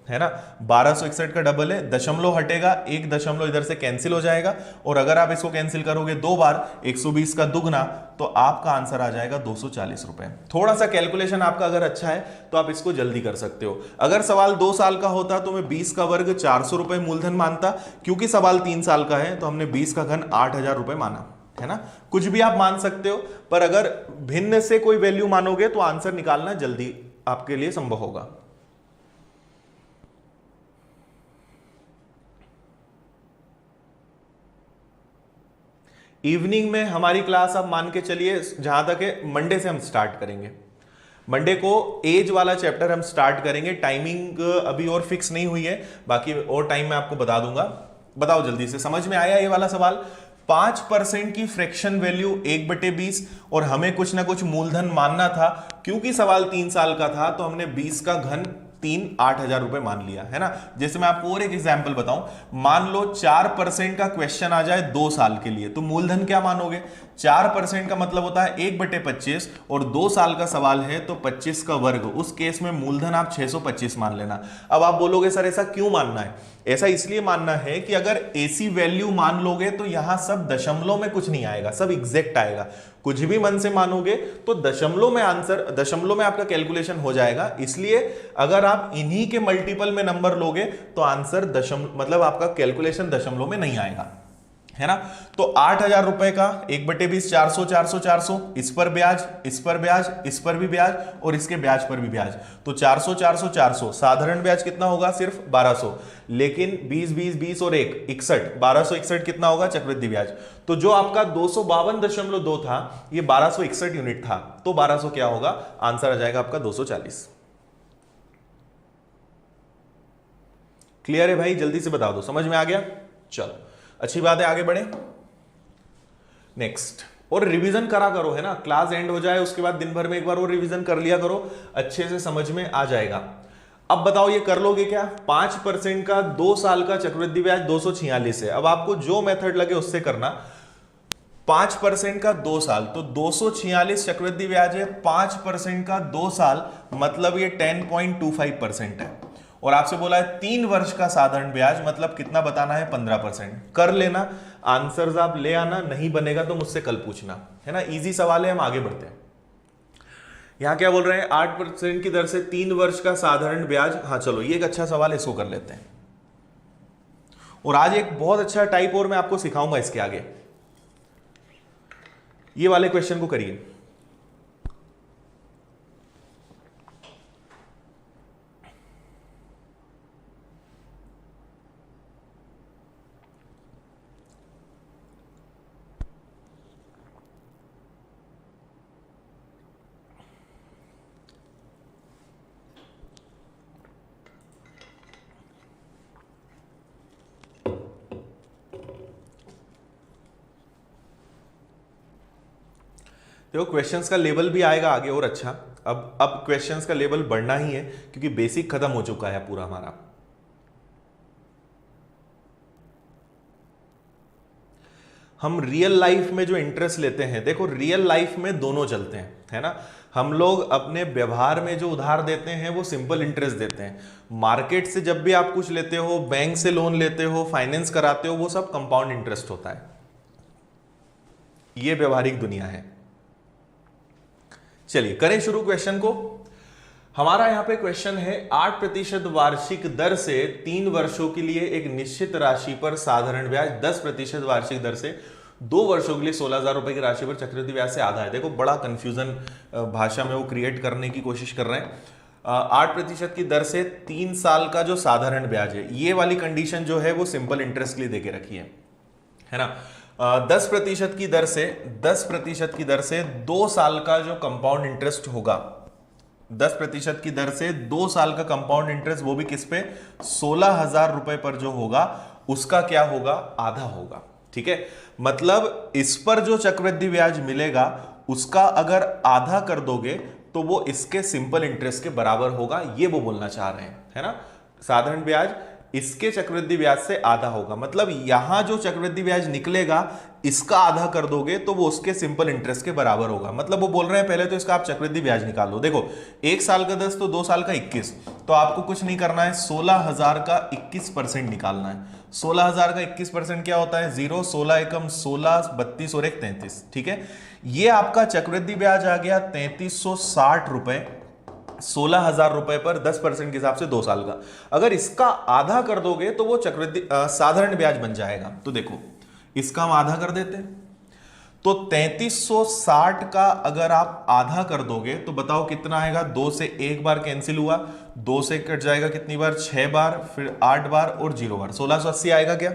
है ना, 1261 का डबल है, दशमलव हटेगा, एक दशमलव इधर से कैंसिल हो जाएगा, और अगर आप इसको कैंसिल करोगे 2 बार, 120 का दुगना, तो आपका आंसर आ जाएगा 240 रुपए। थोड़ा सा कैलकुलेशन आपका अगर अच्छा है तो आप इसको जल्दी कर सकते हो। अगर सवाल 2 साल का होता तो मैं 20 का वर्ग 400 रुपए मूलधन मानता, क्योंकि सवाल 3 साल का है तो हमने 20 का घन 8000 रुपए माना, है ना, कुछ भी आप मान सकते हो, पर अगर भिन्न से कोई वैल्यू मानोगे तो आंसर निकालना जल्दी आपके लिए संभव होगा। इवनिंग में हमारी क्लास आप मान के चलिए जहां तक है मंडे से हम स्टार्ट करेंगे। मंडे को एज वाला चैप्टर हम स्टार्ट करेंगे। टाइमिंग अभी और फिक्स नहीं हुई है, बाकी और टाइम मैं आपको बता दूंगा। बताओ जल्दी से, समझ में आया ये वाला सवाल? 5% की फ्रैक्शन वैल्यू 1/20 और हमें कुछ ना कुछ मूलधन मानना था। क्योंकि सवाल 3 साल का था तो हमने 20 का घन 3 8,000 रुपए मान लिया, है ना। जैसे मैं आपको और एक एग्जांपल बताऊं, मान लो 4% का क्वेश्चन आ जाए 2 साल के लिए, तो मूलधन क्या मानोगे? 4% का मतलब होता है 1/25 और 2 साल का सवाल है तो 25 का वर्ग। उस केस में मूलधन आप 625 मान लेना। अब आप बोलोगे सर ऐसा क्यों मानना है? ऐसा इसलिए मानना है कि अगर ऐसी वैल्यू मान लोगे तो यहां सब दशमलव में कुछ नहीं आएगा, सब एग्जैक्ट आएगा। कुछ भी मन से मानोगे तो दशमलव में आंसर, दशमलव में आपका कैलकुलेशन हो जाएगा। इसलिए अगर आप इन्हीं के मल्टीपल में नंबर लोगे तो आंसर मतलब आपका कैलकुलेशन दशमलव में नहीं आएगा, है ना। तो 8,000 रुपए का 1/20, 400 400 400, इस पर ब्याज, इस पर ब्याज, इस पर भी ब्याज और इसके ब्याज पर भी ब्याज। तो 400 400 400, साधारण ब्याज कितना होगा? सिर्फ 1200। लेकिन 20 20 20 और 1 61, 1261 कितना होगा? चक्रवृद्धि ब्याज। तो जो आपका 252.2 था, ये 1261 यूनिट था, तो 1200 क्या होगा? आंसर आ जाएगा आपका 240। क्लियर है भाई? जल्दी से बता दो, समझ में आ गया? चलो अच्छी बात है, आगे बढ़े नेक्स्ट। और रिवीजन करा करो, है ना। क्लास एंड हो जाए उसके बाद दिन भर में एक बार और रिवीजन कर लिया करो, अच्छे से समझ में आ जाएगा। अब बताओ ये कर लोगे क्या? 5% का 2 साल का चक्रवृद्धि ब्याज 246 है। अब आपको जो मेथड लगे उससे करना। 5% का 2 साल तो 246 चक्रवृद्धि ब्याज है। 5% का 2 साल मतलब ये 10.25% है। और आपसे बोला है 3 वर्ष का साधारण ब्याज, मतलब कितना बताना है? 15%। कर लेना, आंसर्स आप ले आना, नहीं बनेगा तो मुझसे कल पूछना, है ना। इजी सवाल है, हम आगे बढ़ते हैं। यहां क्या बोल रहे हैं? 8% की दर से 3 वर्ष का साधारण ब्याज। हाँ चलो, ये एक अच्छा सवाल है, इसको कर लेते हैं। और आज एक बहुत अच्छा टाइप और मैं आपको सिखाऊंगा इसके आगे। ये वाले क्वेश्चन को करिए। देखो क्वेश्चंस का लेवल भी आएगा आगे और अच्छा। अब क्वेश्चंस का लेवल बढ़ना ही है क्योंकि बेसिक खत्म हो चुका है पूरा हमारा। हम रियल लाइफ में जो इंटरेस्ट लेते हैं, देखो रियल लाइफ में दोनों चलते हैं, है ना। हम लोग अपने व्यवहार में जो उधार देते हैं वो सिंपल इंटरेस्ट देते हैं। मार्केट से जब भी आप कुछ लेते हो, बैंक से लोन लेते हो, फाइनेंस कराते हो, वो सब कंपाउंड इंटरेस्ट होता है। ये व्यवहारिक दुनिया है। चलिए करें शुरू क्वेश्चन को। हमारा यहां पे क्वेश्चन है 8% वार्षिक दर से 3 वर्षों के लिए एक निश्चित राशि पर साधारण ब्याज 10% वार्षिक दर से 2 वर्षों के लिए 16,000 रुपए की राशि पर चक्रवृद्धि ब्याज से आधा है। देखो बड़ा कंफ्यूजन भाषा में वो क्रिएट करने की कोशिश कर रहे हैं। 8% की दर से 3 साल का जो साधारण ब्याज है, ये वाली कंडीशन जो है वो सिंपल इंटरेस्ट के लिए देके रखी है ना। 10% की दर से 10% की दर से 2 साल का जो कंपाउंड इंटरेस्ट होगा, 10% की दर से 2 साल का कंपाउंड इंटरेस्ट, वो भी किस पे? 16,000 रुपए पर जो होगा उसका क्या होगा? आधा होगा। ठीक है, मतलब इस पर जो चक्रवृद्धि ब्याज मिलेगा उसका अगर आधा कर दोगे तो वो इसके सिंपल इंटरेस्ट के बराबर होगा, ये वो बोलना चाह रहे हैं, है ना। साधारण ब्याज इसके चक्रवृद्धि ब्याज से आधा होगा, मतलब यहां जो चक्रवृद्धि ब्याज निकलेगा इसका आधा कर दोगे तो वो उसके सिंपल इंटरेस्ट के बराबर होगा। मतलब वो बोल रहे हैं पहले तो इसका आप चक्रवृद्धि ब्याज निकाल लो। देखो 1 साल का 10 तो 2 साल का 21, तो आपको कुछ नहीं करना है, 16,000 का 21% निकालना है। 16,000 का 21% क्या होता है? 0, 16 एकम 16, 32 और 1 33। ठीक है, ये आपका चक्रवृद्धि ब्याज आ गया 3360 रुपए 16,000 रुपए पर 10% के हिसाब से 2 साल का। अगर इसका आधा कर दोगे तो वो चक्रवृद्धि साधारण ब्याज बन जाएगा। तो देखो इसका हम आधा कर देते हैं तो 3360 का अगर आप आधा कर दोगे तो बताओ कितना आएगा। 2 से एक बार कैंसिल हुआ, 2 से कट जाएगा कितनी बार, 6 बार, फिर 8 बार और 0 बार, 1680 आएगा क्या।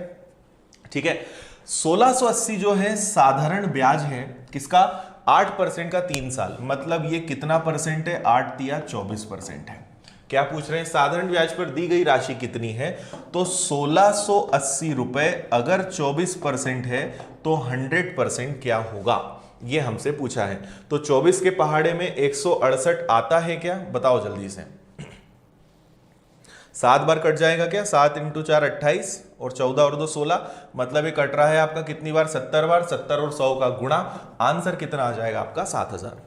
ठीक है, 1680 जो है साधारण ब्याज है किसका, 8% का 3 साल, मतलब ये कितना परसेंट है, 8 या 24% है। क्या पूछ रहे हैं, साधारण ब्याज पर दी गई राशि कितनी है, तो 1680 रुपए अगर 24% है तो 100% क्या होगा, ये हमसे पूछा है। तो 24 के पहाड़े में 168 आता है क्या, बताओ जल्दी से। 7 बार कट जाएगा क्या, 7 × 4 28 और 14 और 2 16, मतलब ये कट रहा है आपका कितनी बार, 70 बार। 70 और 100 का गुणा, आंसर कितना आ जाएगा आपका, 7000।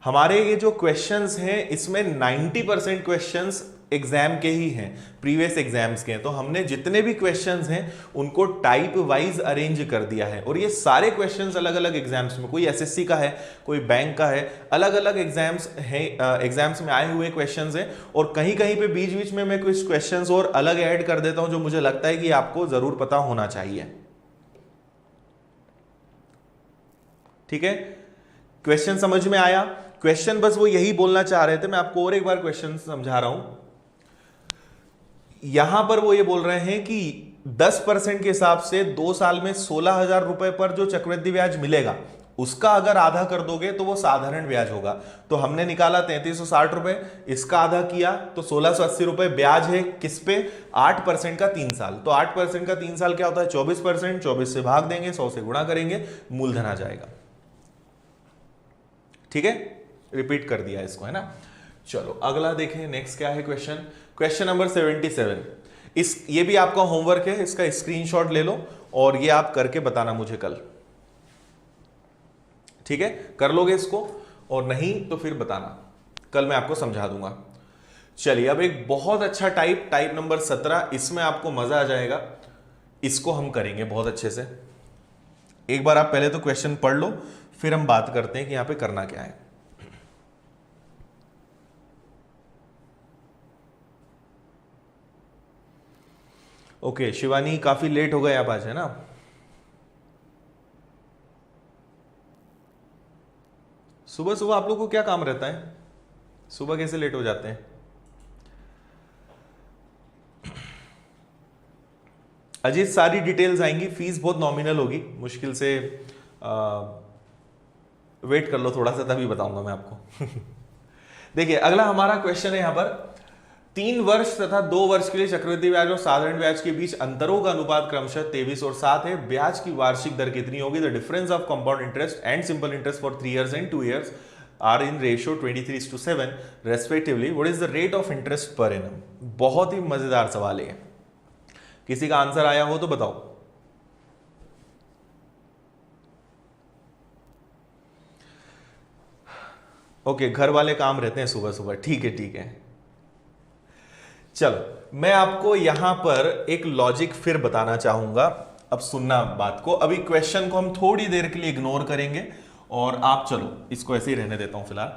हमारे ये जो क्वेश्चंस हैं इसमें 90% क्वेश्चंस एग्जाम के ही हैं, प्रीवियस एग्जाम्स के हैं। तो हमने जितने भी क्वेश्चंस हैं उनको टाइप वाइज अरेंज कर दिया है, और ये सारे क्वेश्चंस अलग अलग एग्जाम्स में, कोई एसएससी का है, कोई बैंक का है, अलग अलग एग्जाम्स हैं, एग्जाम्स में आए हुए क्वेश्चंस हैं। और कहीं कहीं पे बीच बीच में मैं कुछ क्वेश्चंस और अलग ऐड कर देता हूं जो मुझे लगता है कि आपको जरूर पता होना चाहिए। ठीक है, क्वेश्चन समझ में आया। क्वेश्चन बस वो यही बोलना चाह रहे थे, मैं आपको और एक बार क्वेश्चन समझा रहा हूं। यहां पर वो ये बोल रहे हैं कि 10% के हिसाब से 2 साल में 16,000 रुपए पर जो चक्रवृद्धि ब्याज मिलेगा उसका अगर आधा कर दोगे तो वो साधारण ब्याज होगा। तो हमने निकाला 3360 रुपए, इसका आधा किया तो 1680 रुपए ब्याज है किस पे, 8% का 3 साल। तो 8% का 3 साल क्या होता है, 24%। 24 से भाग देंगे, 100 से गुणा करेंगे, मूलधन आ जाएगा। ठीक है, रिपीट कर दिया इसको, है ना। चलो अगला देखें, नेक्स्ट क्या है क्वेश्चन, क्वेश्चन नंबर 77। ये भी आपका होमवर्क है, इसका स्क्रीनशॉट ले लो और ये आप करके बताना मुझे कल। ठीक है, कर लोगे इसको, और नहीं तो फिर बताना, कल मैं आपको समझा दूंगा। चलिए अब एक बहुत अच्छा टाइप नंबर 17, इसमें आपको मजा आ जाएगा, इसको हम करेंगे बहुत अच्छे से। एक बार आप पहले तो क्वेश्चन पढ़ लो, फिर हम बात करते हैं कि यहां पे करना क्या है। ओके शिवानी, काफी लेट हो गए आप आज, है ना। सुबह सुबह आप लोग को क्या काम रहता है, सुबह कैसे लेट हो जाते हैं। अजीत सारी डिटेल्स आएंगी, फीस बहुत नॉमिनल होगी, मुश्किल से वेट कर लो थोड़ा सा, तभी बताऊंगा मैं आपको। देखिए अगला हमारा क्वेश्चन है यहां पर, 3 वर्ष तथा 2 वर्ष के लिए चक्रवृद्धि ब्याज और साधारण ब्याज के बीच अंतरों का अनुपात क्रमशः 23 और 7 है। ब्याज की वार्षिक दर कितनी होगी, the difference of compound interest and simple interest for 3 years and 2 years are in ratio 23:7 respectively, what is the rate of interest per annum. बहुत ही मजेदार सवाल है, किसी का आंसर आया हो तो बताओ। ओके घर वाले काम रहते हैं सुबह सुबह, ठीक है ठीक है। चलो मैं आपको यहां पर एक लॉजिक फिर बताना चाहूंगा, अब सुनना बात को। अभी क्वेश्चन को हम थोड़ी देर के लिए इग्नोर करेंगे और आप चलो इसको ऐसे ही रहने देता हूं फिलहाल।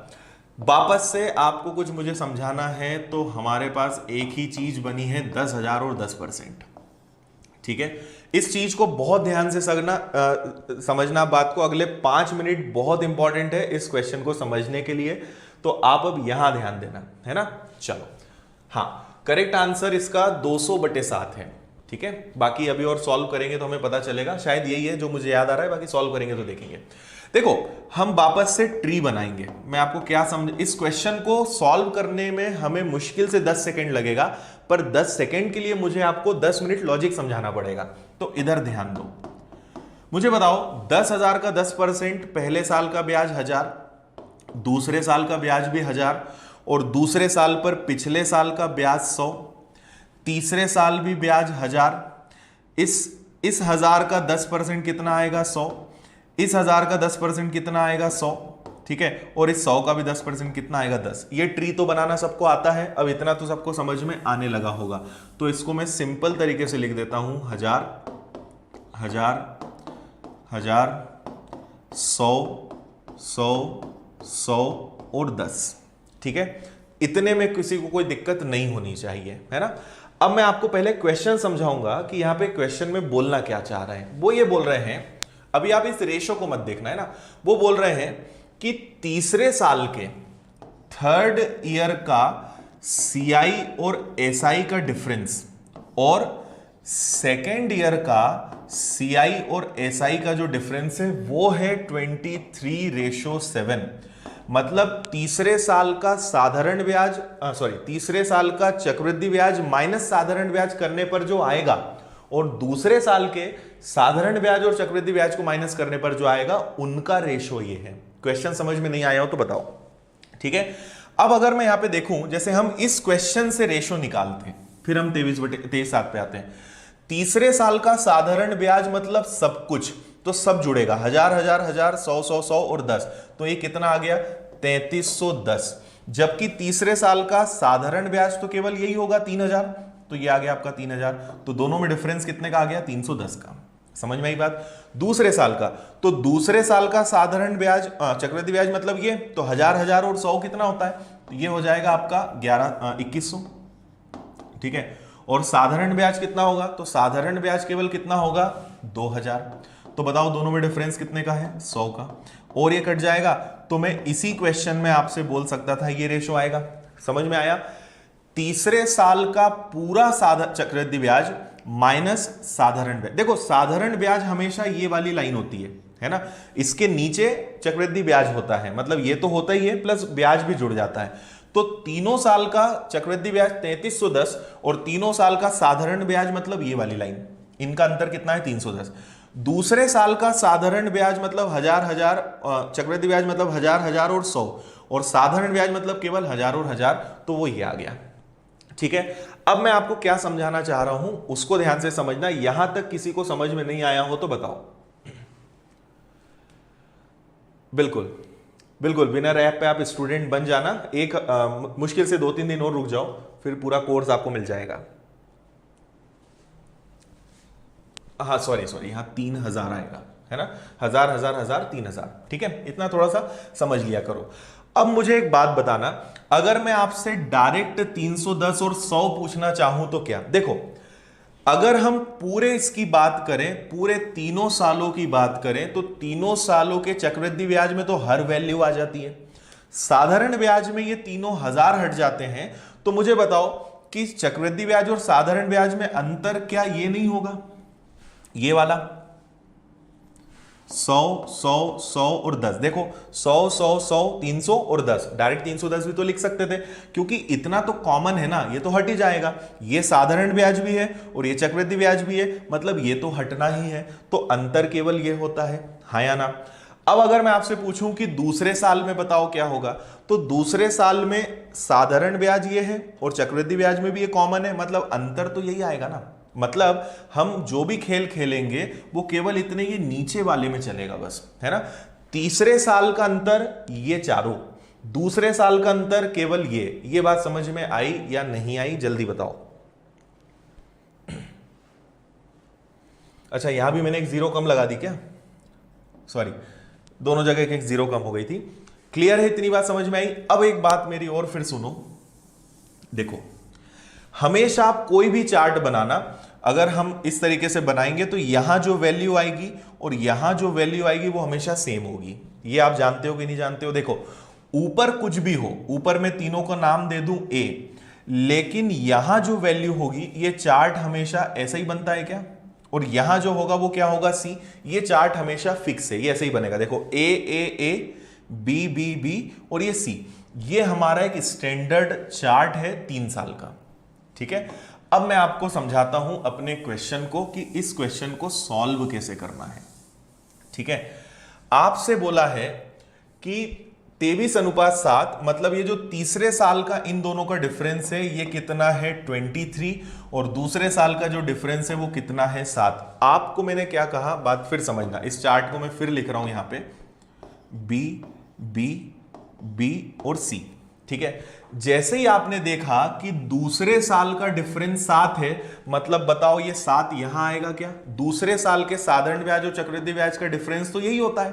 वापस से आपको कुछ मुझे समझाना है, तो हमारे पास एक ही चीज बनी है, 10,000 और 10%। ठीक है, इस चीज को बहुत ध्यान से समझना बात को। अगले 5 मिनट बहुत इंपॉर्टेंट है इस क्वेश्चन को समझने के लिए, तो आप अब यहां ध्यान देना, है ना। चलो हाँ, करेक्ट आंसर इसका 200/7 है। ठीक है, बाकी अभी और सॉल्व करेंगे तो हमें पता चलेगा, शायद यही है जो मुझे याद आ रहा है, बाकी सॉल्व करेंगे तो देखेंगे। देखो हम वापस से ट्री बनाएंगे, मैं आपको क्या समझ, इस क्वेश्चन को सॉल्व करने में हमें मुश्किल से 10 सेकंड लगेगा, पर 10 सेकंड के लिए मुझे आपको 10 मिनट लॉजिक समझाना पड़ेगा। तो इधर ध्यान दो, मुझे बताओ 10,000 का 10%, पहले साल का ब्याज 1000, दूसरे साल का ब्याज भी 1000, और दूसरे साल पर पिछले साल का ब्याज 100, तीसरे साल भी ब्याज 1000। इस 1000 का 10% कितना आएगा, 100। इस 1000 का 10% कितना आएगा, 100। ठीक है, और इस 100 का भी 10% कितना आएगा, 10। ये ट्री तो बनाना सबको आता है, अब इतना तो सबको समझ में आने लगा होगा। तो इसको मैं सिंपल तरीके से लिख देता हूं, 1000 1000 1000 100 100 100 और 10। ठीक है, इतने में किसी को कोई दिक्कत नहीं होनी चाहिए, है ना। अब मैं आपको पहले क्वेश्चन समझाऊंगा कि यहां पे क्वेश्चन में बोलना क्या चाह रहे हैं। वो ये बोल रहे हैं, अभी आप इस रेशो को मत देखना है ना, वो बोल रहे हैं कि तीसरे साल के थर्ड ईयर का CI और SI का डिफरेंस और सेकेंड ईयर का CI और SI का जो डिफरेंस है वो है 23:7। मतलब तीसरे साल का साधारण ब्याज तीसरे साल का चक्रवृद्धि ब्याज माइनस साधारण ब्याज करने पर जो आएगा और दूसरे साल के साधारण ब्याज और चक्रवृद्धि ब्याज को माइनस करने पर जो आएगा उनका रेशो ये है। क्वेश्चन समझ में नहीं आया हो तो बताओ, ठीक है। अब अगर मैं यहां पे देखूं, जैसे हम इस क्वेश्चन से रेशो निकालते हैं, फिर हम 23/7 पे आते हैं। तीसरे साल का साधारण ब्याज मतलब सब कुछ, तो सब जुड़ेगा, 1000 1000 1000 100 100 100 और 10, तो ये कितना आ गया 3310। जबकि तीसरे साल का साधारण ब्याज तो केवल यही होगा 3000, तो ये आ गया आपका 3000। तो दोनों में डिफरेंस कितने का आ गया 310 का। समझ में आई बात। दूसरे साल का, तो दूसरे साल का साधारण ब्याज चक्रवृद्धि ब्याज मतलब ये, तो 1000 1000 और 100 कितना होता है, तो ये हो जाएगा आपका 2100, ठीक है। और साधारण ब्याज कितना होगा, तो साधारण ब्याज केवल कितना होगा 2000। तो बताओ दोनों में डिफरेंस कितने का है 100 का, और ये कट जाएगा। तो मैं इसी क्वेश्चन में आपसे बोल सकता था ये रेशो आएगा। समझ में आया। तीसरे साल का पूरा चक्रवृद्धि ब्याज माइनस साधारण ब्याज। देखो साधारण ब्याज हमेशा ये वाली लाइन होती है ना, इसके नीचे चक्रवृद्धि ब्याज होता है, मतलब ये तो होता ही है प्लस ब्याज भी जुड़ जाता है। तो तीनों साल का चक्रवृद्धि ब्याज 3310 और तीनों साल का साधारण ब्याज मतलब ये वाली लाइन, इनका अंतर कितना है 310। दूसरे साल का साधारण ब्याज मतलब 1000 1000, चक्रवृद्धि ब्याज मतलब 1000 1000 और 100, और साधारण ब्याज मतलब केवल 1000 और 1000, तो वो ये आ गया, ठीक है। अब मैं आपको क्या समझाना चाह रहा हूं उसको ध्यान से समझना। यहां तक किसी को समझ में नहीं आया हो तो बताओ। बिल्कुल बिल्कुल, विनर ऐप पे आप स्टूडेंट बन जाना। एक मुश्किल से 2-3 दिन और रुक जाओ, फिर पूरा कोर्स आपको मिल जाएगा। हाँ सॉरी यहां 3000 आएगा, है ना, 1000 1000 1000 3000, ठीक है। इतना थोड़ा सा समझ लिया करो। अब मुझे एक बात बताना, अगर मैं आपसे डायरेक्ट 310 और 100 पूछना चाहूं तो क्या। देखो अगर हम पूरे इसकी बात करें, पूरे तीनों सालों की बात करें, तो तीनों सालों के चक्रवृद्धि ब्याज में तो हर वैल्यू आ जाती है। साधारण ब्याज में ये तीनों 1000 हट जाते हैं। तो मुझे बताओ कि चक्रवृद्धि ब्याज और साधारण ब्याज में अंतर क्या ये नहीं होगा, ये वाला 100 100 100 और 10। देखो 100 100 100 300 और 10, डायरेक्ट 310 भी तो लिख सकते थे, क्योंकि इतना तो कॉमन है ना, ये तो हट ही जाएगा। ये साधारण ब्याज भी है और ये चक्रवृद्धि ब्याज भी है, मतलब ये तो हटना ही है। तो अंतर केवल ये होता है, हाँ या ना। अब अगर मैं आपसे पूछूं कि दूसरे साल में बताओ क्या होगा, तो दूसरे साल में साधारण ब्याज ये है और चक्रवृद्धि ब्याज में भी ये कॉमन है, मतलब अंतर तो यही आएगा ना। मतलब हम जो भी खेल खेलेंगे वो केवल इतने ये नीचे वाले में चलेगा बस, है ना। तीसरे साल का अंतर ये चारों, दूसरे साल का अंतर केवल ये बात समझ में आई या नहीं आई जल्दी बताओ। अच्छा यहां भी मैंने एक जीरो कम लगा दी क्या, सॉरी दोनों जगह एक जीरो कम हो गई थी। क्लियर है, इतनी बात समझ में आई। अब एक बात मेरी और फिर सुनो। देखो हमेशा आप कोई भी चार्ट बनाना, अगर हम इस तरीके से बनाएंगे तो यहां जो वैल्यू आएगी और यहां जो वैल्यू आएगी वो हमेशा सेम होगी। ये आप जानते हो कि नहीं जानते हो। देखो ऊपर कुछ भी हो, ऊपर मैं तीनों का नाम दे दूं A, लेकिन यहां जो वैल्यू होगी, ये चार्ट हमेशा ऐसा ही बनता है क्या, और यहां जो होगा वो क्या होगा C। ये चार्ट हमेशा फिक्स है, ये ऐसे ही बनेगा। देखो A A A B B B और ये C, ये हमारा एक स्टैंडर्ड चार्ट है 3 साल का, ठीक है। अब मैं आपको समझाता हूं अपने क्वेश्चन को कि इस क्वेश्चन को सॉल्व कैसे करना है, ठीक है। आपसे बोला है कि 23:7, मतलब ये जो तीसरे साल का इन दोनों का डिफरेंस है ये कितना है 23, और दूसरे साल का जो डिफरेंस है वो कितना है 7। आपको मैंने क्या कहा, बात फिर समझना। इस चार्ट को मैं फिर लिख रहा हूं यहां पे B B B और C, ठीक है। जैसे ही आपने देखा कि दूसरे साल का डिफरेंस 7 है, मतलब बताओ ये 7 यहां आएगा क्या। दूसरे साल के साधारण ब्याज और चक्रवृद्धि ब्याज का डिफरेंस तो यही होता है,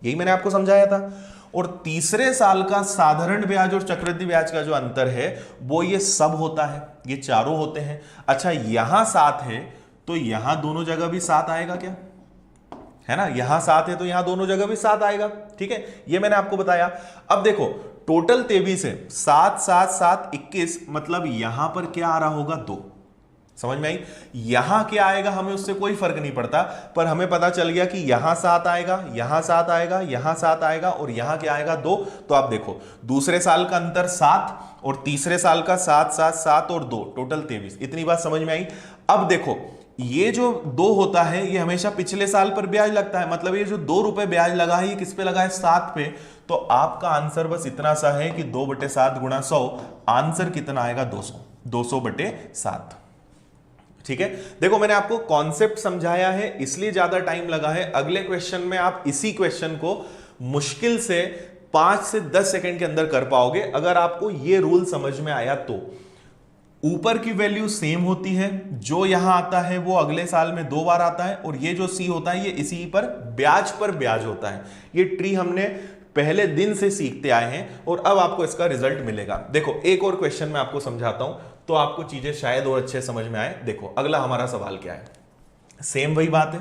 यही मैंने आपको समझाया था। और तीसरे साल का साधारण ब्याज और चक्रवृद्धि ब्याज का जो अंतर है वो ये सब होता है, ये चारों होते हैं। अच्छा यहां 7 है तो यहां दोनों जगह भी 7 आएगा क्या, है ना, यहां 7 है तो यहां दोनों जगह भी 7 आएगा। ठीक है, ये मैंने आपको बताया। अब देखो टोटल 23 है, 7 7 7 21, मतलब यहां पर क्या आ रहा होगा 2। समझ में आई? यहां क्या आएगा हमें उससे कोई फर्क नहीं पड़ता, पर हमें पता चल गया कि यहां 7 आएगा, यहां 7 आएगा, यहां 7 आएगा और यहां क्या आएगा 2। तो आप देखो दूसरे साल का अंतर 7 और तीसरे साल का 7 7 7 और 2, टोटल 23। इतनी बात समझ में आई? अब देखो ये जो 2 होता है ये हमेशा पिछले साल पर ब्याज लगता है, मतलब ये जो 2 रुपए ब्याज लगा है ये किस पे लगा है, 7 पे। तो आपका आंसर बस इतना सा है कि 2/7 गुणा 100, आंसर कितना आएगा 200, 200/7। ठीक है, देखो मैंने आपको कॉन्सेप्ट समझाया है इसलिए ज्यादा टाइम लगा है। अगले क्वेश्चन में आप इसी क्वेश्चन को मुश्किल से 5 से 10 सेकंड के अंदर कर पाओगे अगर आपको ये रूल समझ में आया तो। ऊपर की वैल्यू सेम होती है, जो यहां आता है वो अगले साल में 2 बार आता है, और ये जो सी होता है ये इसी पर ब्याज होता है। ये ट्री हमने पहले दिन से सीखते आए हैं और अब आपको इसका रिजल्ट मिलेगा। देखो एक और क्वेश्चन मैं आपको समझाता हूं तो आपको चीजें शायद और अच्छे समझ में आए। देखो अगला हमारा सवाल क्या है, सेम वही बात है।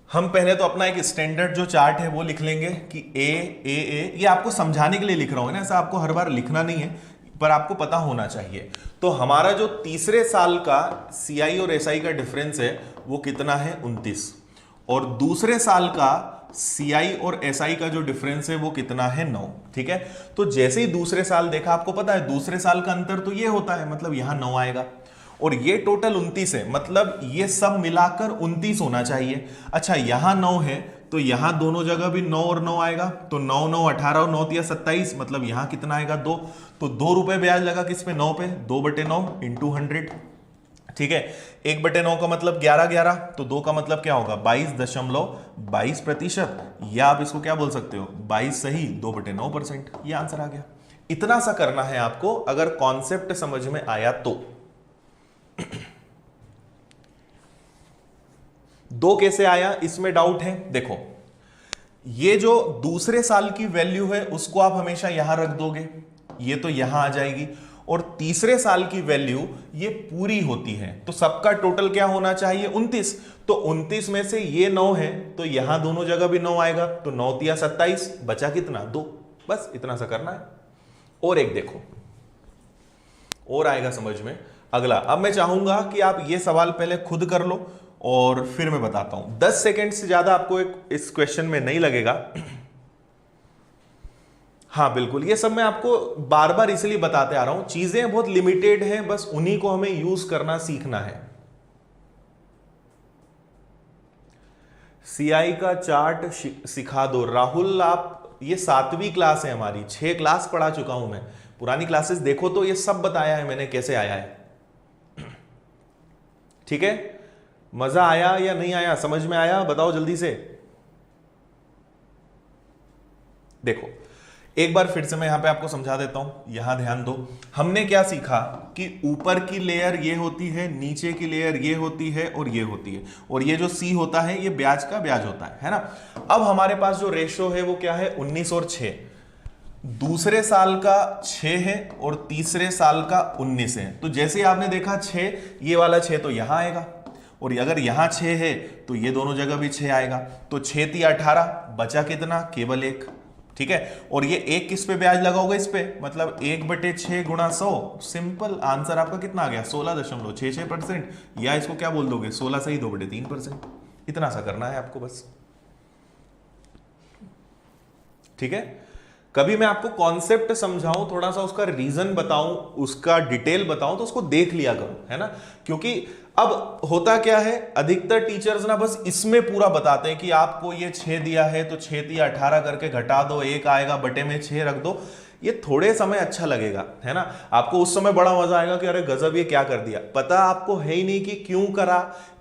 हम पहले तो अपना एक स्टैंडर्ड जो चार्ट है वो लिख लेंगे कि ए, ये आपको समझाने के लिए लिख रहा हूं ना, ऐसा आपको हर बार लिखना नहीं है पर आपको पता होना चाहिए। तो हमारा जो तीसरे साल का सीआई और एसआई का डिफरेंस है वो कितना है 29, और दूसरे साल का सीआई और एसआई का जो डिफरेंस है वो कितना है 9। ठीक है, तो जैसे ही दूसरे साल देखा, आपको पता है दूसरे साल का अंतर तो ये होता है, मतलब यहां 9 आएगा, और ये टोटल 29 है, मतलब ये सब मिलाकर 29 होना चाहिए। अच्छा यहां 9 है तो यहां दोनों जगह भी 9 और 9 आएगा, तो 9 9 18 और 9 3 27, मतलब यहां कितना आएगा 2। तो 2 रुपए ब्याज लगा किस पे, 9 पे, 2/9 इंटू 100। ठीक है, 1/9 का मतलब 11, तो 2 का मतलब क्या होगा 22.22%, या आप इसको क्या बोल सकते हो 22 सही 2/9%। ये आंसर आ गया। इतना सा करना है आपको अगर कॉन्सेप्ट समझ में आया तो। 2 कैसे आया इसमें डाउट है। देखो ये जो दूसरे साल की वैल्यू है उसको आप हमेशा यहां रख दोगे, ये तो यहां आ जाएगी, और तीसरे साल की वैल्यू ये पूरी होती है, तो सबका टोटल क्या होना चाहिए 29। तो 29 में से ये 9 है तो यहां दोनों जगह भी 9 आएगा, तो 9 3 27, बचा कितना 2। बस इतना सा करना है। और एक देखो और आएगा समझ में अगला। अब मैं चाहूंगा कि आप ये सवाल पहले खुद कर लो और फिर मैं बताता हूं। 10 सेकेंड से ज्यादा आपको इस क्वेश्चन में नहीं लगेगा। हाँ बिल्कुल, ये सब मैं आपको बार बार इसलिए बताते आ रहा हूं, चीजें बहुत लिमिटेड हैं, बस उन्हीं को हमें यूज करना सीखना है। सीआई का चार्ट सिखा दो राहुल। आप ये 7वीं क्लास है हमारी, 6 क्लास पढ़ा चुका हूं मैं, पुरानी क्लासेस देखो तो ये सब बताया है मैंने कैसे आया है। ठीक है, मजा आया या नहीं आया, समझ में आया, बताओ जल्दी से। देखो एक बार फिर से मैं यहां पे आपको समझा देता हूं, यहां ध्यान दो। हमने क्या सीखा कि ऊपर की लेयर ये होती है, नीचे की लेयर ये होती है और ये होती है, और ये जो सी होता है ये ब्याज का ब्याज होता है ना। अब हमारे पास जो रेशो है वो क्या है 19 और 6। दूसरे साल का 6 है और तीसरे साल का 19 है, तो जैसे आपने देखा 6, ये वाला 6 तो यहां आएगा, और अगर यहां 6 है तो ये दोनों जगह भी 6 आएगा, तो 6 3 18, बचा कितना केवल 1। ठीक है, और ये 1 किस पे ब्याज लगाओगे इस पे, मतलब 1/6 गुणा 100, सिंपल आंसर आपका कितना आ गया 16.66%, या इसको क्या बोल दोगे 16 सही 2/3%। इतना सा करना है आपको बस। ठीक है, कभी मैं आपको कॉन्सेप्ट समझाऊं, थोड़ा सा उसका रीजन बताऊं, उसका डिटेल बताऊं, तो उसको देख लिया करो, है ना। क्योंकि अब होता क्या है, अधिकतर टीचर्स ना बस इसमें पूरा बताते हैं कि आपको ये 6 दिया है तो 6 3 18 करके घटा दो, 1 आएगा, बटे में 6 रख दो। ये थोड़े समय अच्छा लगेगा, है ना, आपको उस समय बड़ा मजा आएगा कि अरे गजब ये क्या कर दिया। पता आपको है ही नहीं कि क्यों करा,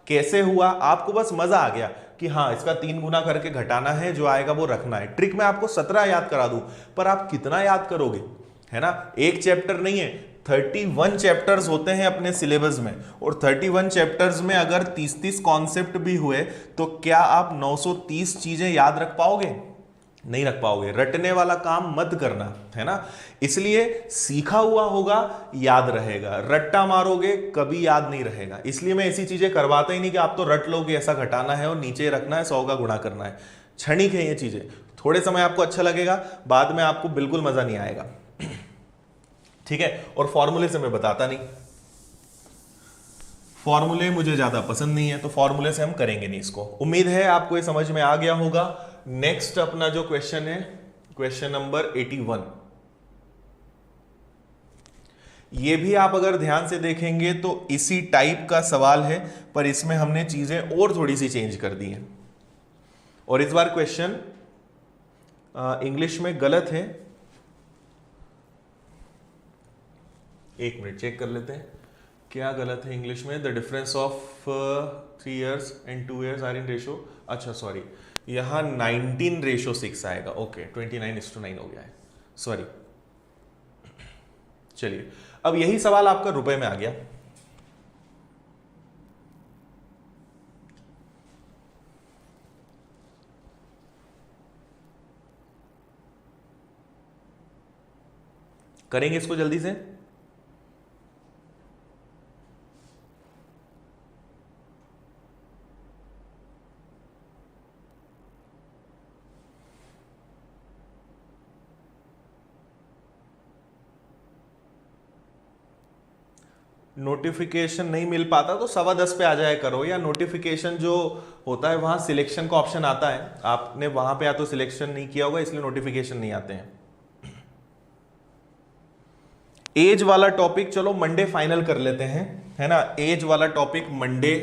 कैसे हुआ, आपको बस मजा आ गया कि हाँ इसका 3 गुना करके घटाना है, जो आएगा वो रखना है। ट्रिक में आपको 17 याद करा दूं, पर आप कितना याद करोगे, है ना। एक चैप्टर नहीं है, 31 चैप्टर्स होते हैं अपने सिलेबस में, और 31 चैप्टर्स में अगर 30-30 कॉन्सेप्ट भी हुए तो क्या आप 930 चीजें याद रख पाओगे? नहीं रख पाओगे। रटने वाला काम मत करना, है ना। इसलिए सीखा हुआ होगा, याद रहेगा। रट्टा मारोगे कभी याद नहीं रहेगा। इसलिए मैं ऐसी चीजें करवाता ही नहीं कि आप तो रट लोगे, ऐसा घटाना है और नीचे रखना है, 100 का गुणा करना है। क्षणिक है ये चीजें। थोड़े समय आपको अच्छा लगेगा, बाद में आपको बिल्कुल मजा नहीं आएगा। ठीक है। और फॉर्मूले से मैं बताता नहीं, फॉर्मूले मुझे ज्यादा पसंद नहीं है, तो फॉर्मूले से हम करेंगे नहीं इसको। उम्मीद है आपको ये समझ में आ गया होगा। नेक्स्ट अपना जो क्वेश्चन है, क्वेश्चन नंबर 81। ये भी आप अगर ध्यान से देखेंगे तो इसी टाइप का सवाल है, पर इसमें हमने चीजें और थोड़ी सी चेंज कर दी हैं। और इस बार क्वेश्चन इंग्लिश में गलत है। एक मिनट चेक कर लेते हैं क्या गलत है इंग्लिश में। The difference of 3 years and 2 years are in ratio, अच्छा सॉरी, यहां 19:6 आएगा। ओके 29:9 हो गया है, सॉरी। चलिए अब यही सवाल आपका रुपए में आ गया। करेंगे इसको जल्दी से। नोटिफिकेशन नहीं मिल पाता तो 10:15 पे आ जाया करो, या नोटिफिकेशन जो होता है वहां सिलेक्शन का ऑप्शन आता है, आपने वहां पे या तो सिलेक्शन नहीं किया होगा इसलिए नोटिफिकेशन नहीं आते हैं। एज वाला टॉपिक चलो मंडे फाइनल कर लेते हैं, है ना। एज वाला टॉपिक मंडे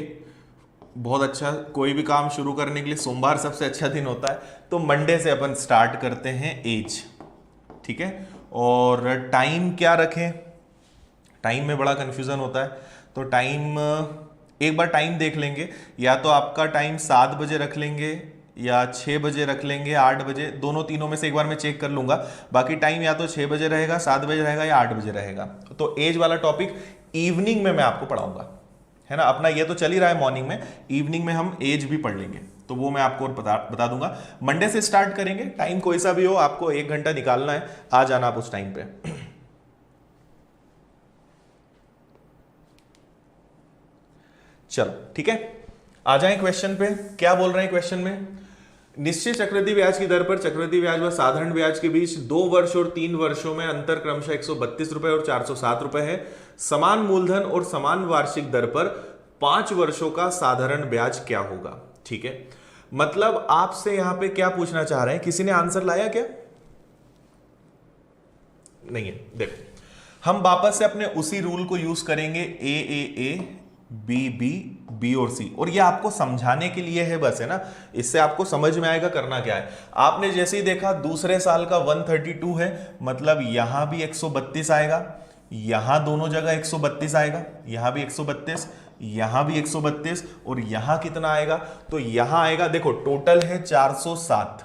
बहुत अच्छा, कोई भी काम शुरू करने के लिए सोमवार सबसे अच्छा दिन होता है, तो मंडे से अपन स्टार्ट करते हैं एज। ठीक है। और टाइम क्या रखें, टाइम में बड़ा कंफ्यूजन होता है, तो टाइम एक बार टाइम देख लेंगे। या तो आपका टाइम 7 बजे रख लेंगे या 6 बजे रख लेंगे, 8 बजे, दोनों तीनों में से एक बार मैं चेक कर लूंगा। बाकी टाइम या तो 6 बजे रहेगा, 7 बजे रहेगा या 8 बजे रहेगा। तो एज वाला टॉपिक इवनिंग में मैं आपको पढ़ाऊंगा, है ना। अपना ये तो चल ही रहा है मॉर्निंग में, इवनिंग में हम एज भी पढ़ लेंगे, तो वो मैं आपको बता दूंगा। मंडे से स्टार्ट करेंगे। टाइम कोई सा भी हो, आपको 1 घंटा निकालना है, आ जाना आप उस टाइम पे। चलो ठीक है, आ जाएं क्वेश्चन पे। क्या बोल रहे हैं क्वेश्चन में? निश्चित चक्रवृद्धि ब्याज की दर पर चक्रवृद्धि ब्याज व साधारण ब्याज के बीच 2 वर्ष और 3 वर्षों में अंतर क्रमशः 132 रुपए और 407 रुपए है। समान मूलधन और समान वार्षिक दर पर 5 वर्षों का साधारण ब्याज क्या होगा? ठीक है, मतलब आपसे यहां पे क्या पूछना चाह रहे हैं? किसी ने आंसर लाया क्या? नहीं है। देखो हम वापस से अपने उसी रूल को यूज करेंगे, ए बी बी, बी और सी, और ये आपको समझाने के लिए है बस, है ना। इससे आपको समझ में आएगा करना क्या है। आपने जैसे ही देखा दूसरे साल का 132 है, मतलब यहां भी 132 आएगा, यहां दोनों जगह 132 आएगा, यहां भी 132, यहां भी 132, और यहां कितना आएगा? तो यहां आएगा, देखो टोटल है 407,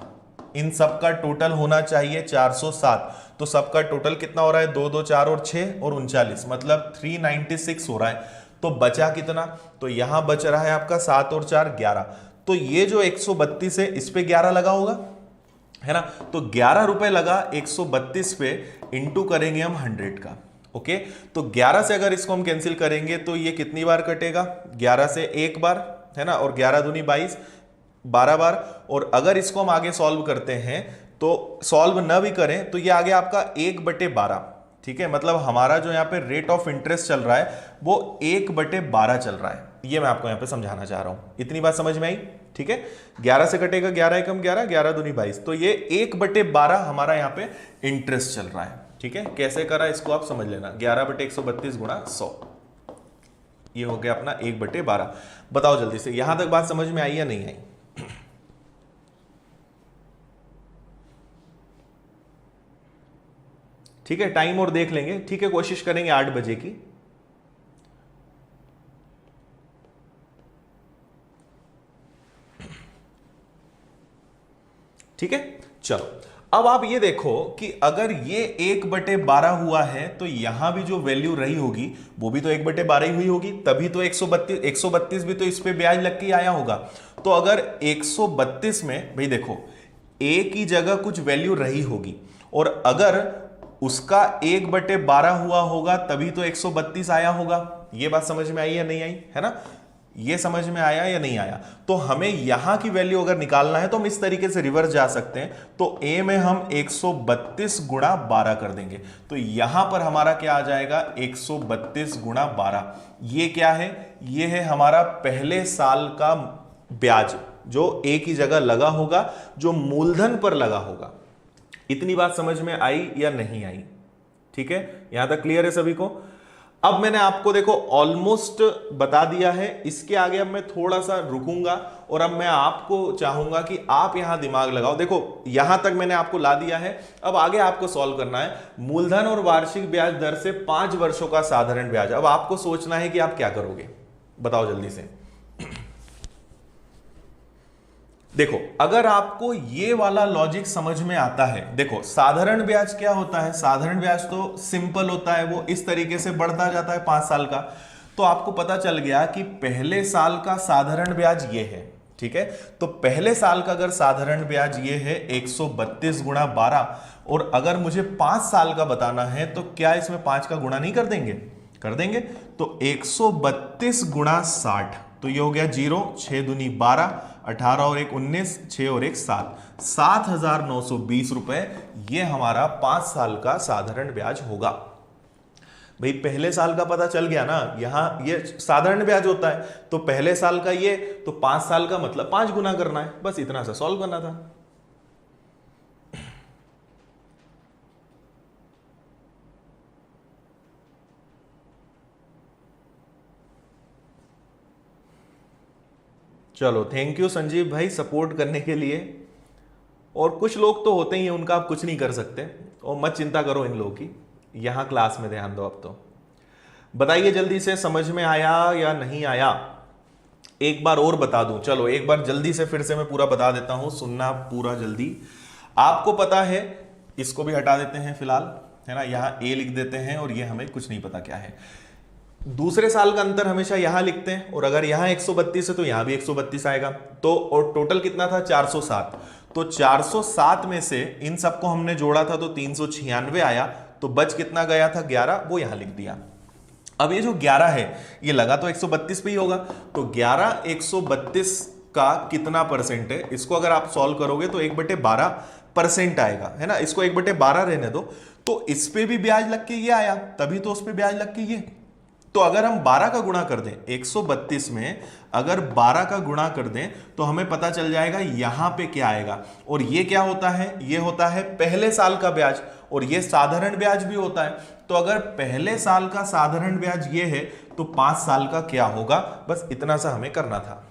इन सब का टोटल होना चाहिए 407, तो सबका टोटल कितना हो रहा है? 2 2 4 और 6 और 39, मतलब 396 हो रहा है। तो बचा कितना? तो यहां बच रहा है आपका 7 और 4 11, तो ये जो 132 है इस पे 11 लगा होगा, है ना। तो 11 रुपए लगा 132 पे, इंटू करेंगे हम 100 का। ओके, तो 11 से अगर इसको हम कैंसिल करेंगे तो ये कितनी बार कटेगा? 11 से 1 बार, है ना, और 11 दूनी 22, 12 बार। और अगर इसको हम आगे सॉल्व करते हैं, तो सॉल्व न भी करें तो ये आ गया आपका 1/12। ठीक है, मतलब हमारा जो यहाँ पे रेट ऑफ इंटरेस्ट चल रहा है वो 1/12 चल रहा है। ये मैं आपको यहाँ पे समझाना चाह रहा हूं। इतनी बात समझ में आई? ठीक है, 11 से कटेगा 11 एकम 11, 11 दूनी 22, तो ये 1/12 हमारा यहाँ पे इंटरेस्ट चल रहा है। ठीक है, कैसे करा इसको आप समझ लेना, 11/132 गुणा 100, ये हो गया अपना 1/12। बताओ जल्दी से, यहां तक बात समझ में आई या नहीं आई? ठीक है, टाइम और देख लेंगे। ठीक है, कोशिश करेंगे 8 बजे की। ठीक है, चलो अब आप ये देखो कि अगर ये 1/12 हुआ है तो यहां भी जो वैल्यू रही होगी वो भी तो 1/12 ही हुई होगी, तभी तो 132 भी तो इस पे ब्याज लग के आया होगा। तो अगर 132 में, भाई देखो ए की जगह कुछ वैल्यू रही होगी, और अगर उसका 1/12 हुआ होगा तभी तो 132 आया होगा। ये बात समझ में आई या नहीं आई, है ना? ये समझ में आया या नहीं आया? तो हमें यहां की वैल्यू अगर निकालना है तो हम इस तरीके से रिवर्स जा सकते हैं। तो ए में हम 132 गुणा 12 कर देंगे, तो यहां पर हमारा क्या आ जाएगा, 132 गुणा 12। ये क्या है, ये है हमारा पहले साल का ब्याज जो ए की जगह लगा होगा, जो मूलधन पर लगा होगा। इतनी बात समझ में आई या नहीं आई? ठीक है, यहां तक क्लियर है सभी को? अब मैंने आपको देखो ऑलमोस्ट बता दिया है, इसके आगे अब मैं थोड़ा सा रुकूंगा और अब मैं आपको चाहूंगा कि आप यहां दिमाग लगाओ। देखो यहां तक मैंने आपको ला दिया है, अब आगे आपको सॉल्व करना है मूलधन और वार्षिक ब्याज दर से 5 वर्षों का साधारण ब्याज। अब आपको सोचना है कि आप क्या करोगे, बताओ जल्दी से। देखो अगर आपको ये वाला लॉजिक समझ में आता है, देखो साधारण ब्याज क्या होता है, साधारण ब्याज तो सिंपल होता है, वो इस तरीके से बढ़ता जाता है 5 साल का। तो आपको पता चल गया कि पहले साल का साधारण ब्याज ये है, ठीक है? तो पहले साल का अगर साधारण ब्याज ये है 132 गुणा 12, और अगर मुझे 5 साल का बताना है तो क्या इसमें 5 का गुणा नहीं कर देंगे? कर देंगे। तो 132 गुणा 60, तो ये हो गया 0, 6 दूनी 12, 18 और 1 19, 6 और 1 7, 7,920 रुपए ये हमारा 5 साल का साधारण ब्याज होगा। भाई पहले साल का पता चल गया ना, यहां ये साधारण ब्याज होता है, तो पहले साल का ये, तो 5 साल का मतलब 5 गुना करना है, बस इतना सा सॉल्व करना था। चलो थैंक यू संजीव भाई सपोर्ट करने के लिए। और कुछ लोग तो होते ही हैं, उनका आप कुछ नहीं कर सकते, और मत चिंता करो इन लोगों की, यहां क्लास में ध्यान दो। अब तो बताइए जल्दी से, समझ में आया या नहीं आया? एक बार और बता दूं, चलो एक बार जल्दी से फिर से मैं पूरा बता देता हूं, सुनना पूरा जल्दी। आपको पता है, इसको भी हटा देते हैं फिलहाल, है ना, यहां ए लिख देते हैं और ये हमें कुछ नहीं पता क्या है। दूसरे साल का अंतर हमेशा यहां लिखते हैं, और अगर यहां 132 है तो यहां भी 132 आएगा। तो और टोटल कितना था, 407। तो 407 में से इन सबको हमने जोड़ा था तो 396 आया, तो बच कितना गया था, 11, वो यहां लिख दिया। अब ये जो 11 है ये लगा तो 132 पे ही होगा, तो 11 132 का कितना परसेंट है, इसको अगर आप सॉल्व करोगे तो 1/12% आएगा, है ना। इसको 1/12 रहने दो, तो इस पे भी ब्याज लग के ये आया, तभी तो उस पे ब्याज लग के ये। तो अगर हम 12 का गुणा कर दें 132 में, अगर 12 का गुणा कर दें तो हमें पता चल जाएगा यहां पे क्या आएगा। और ये क्या होता है, ये होता है पहले साल का ब्याज, और ये साधारण ब्याज भी होता है। तो अगर पहले साल का साधारण ब्याज ये है तो 5 साल का क्या होगा, बस इतना सा हमें करना था।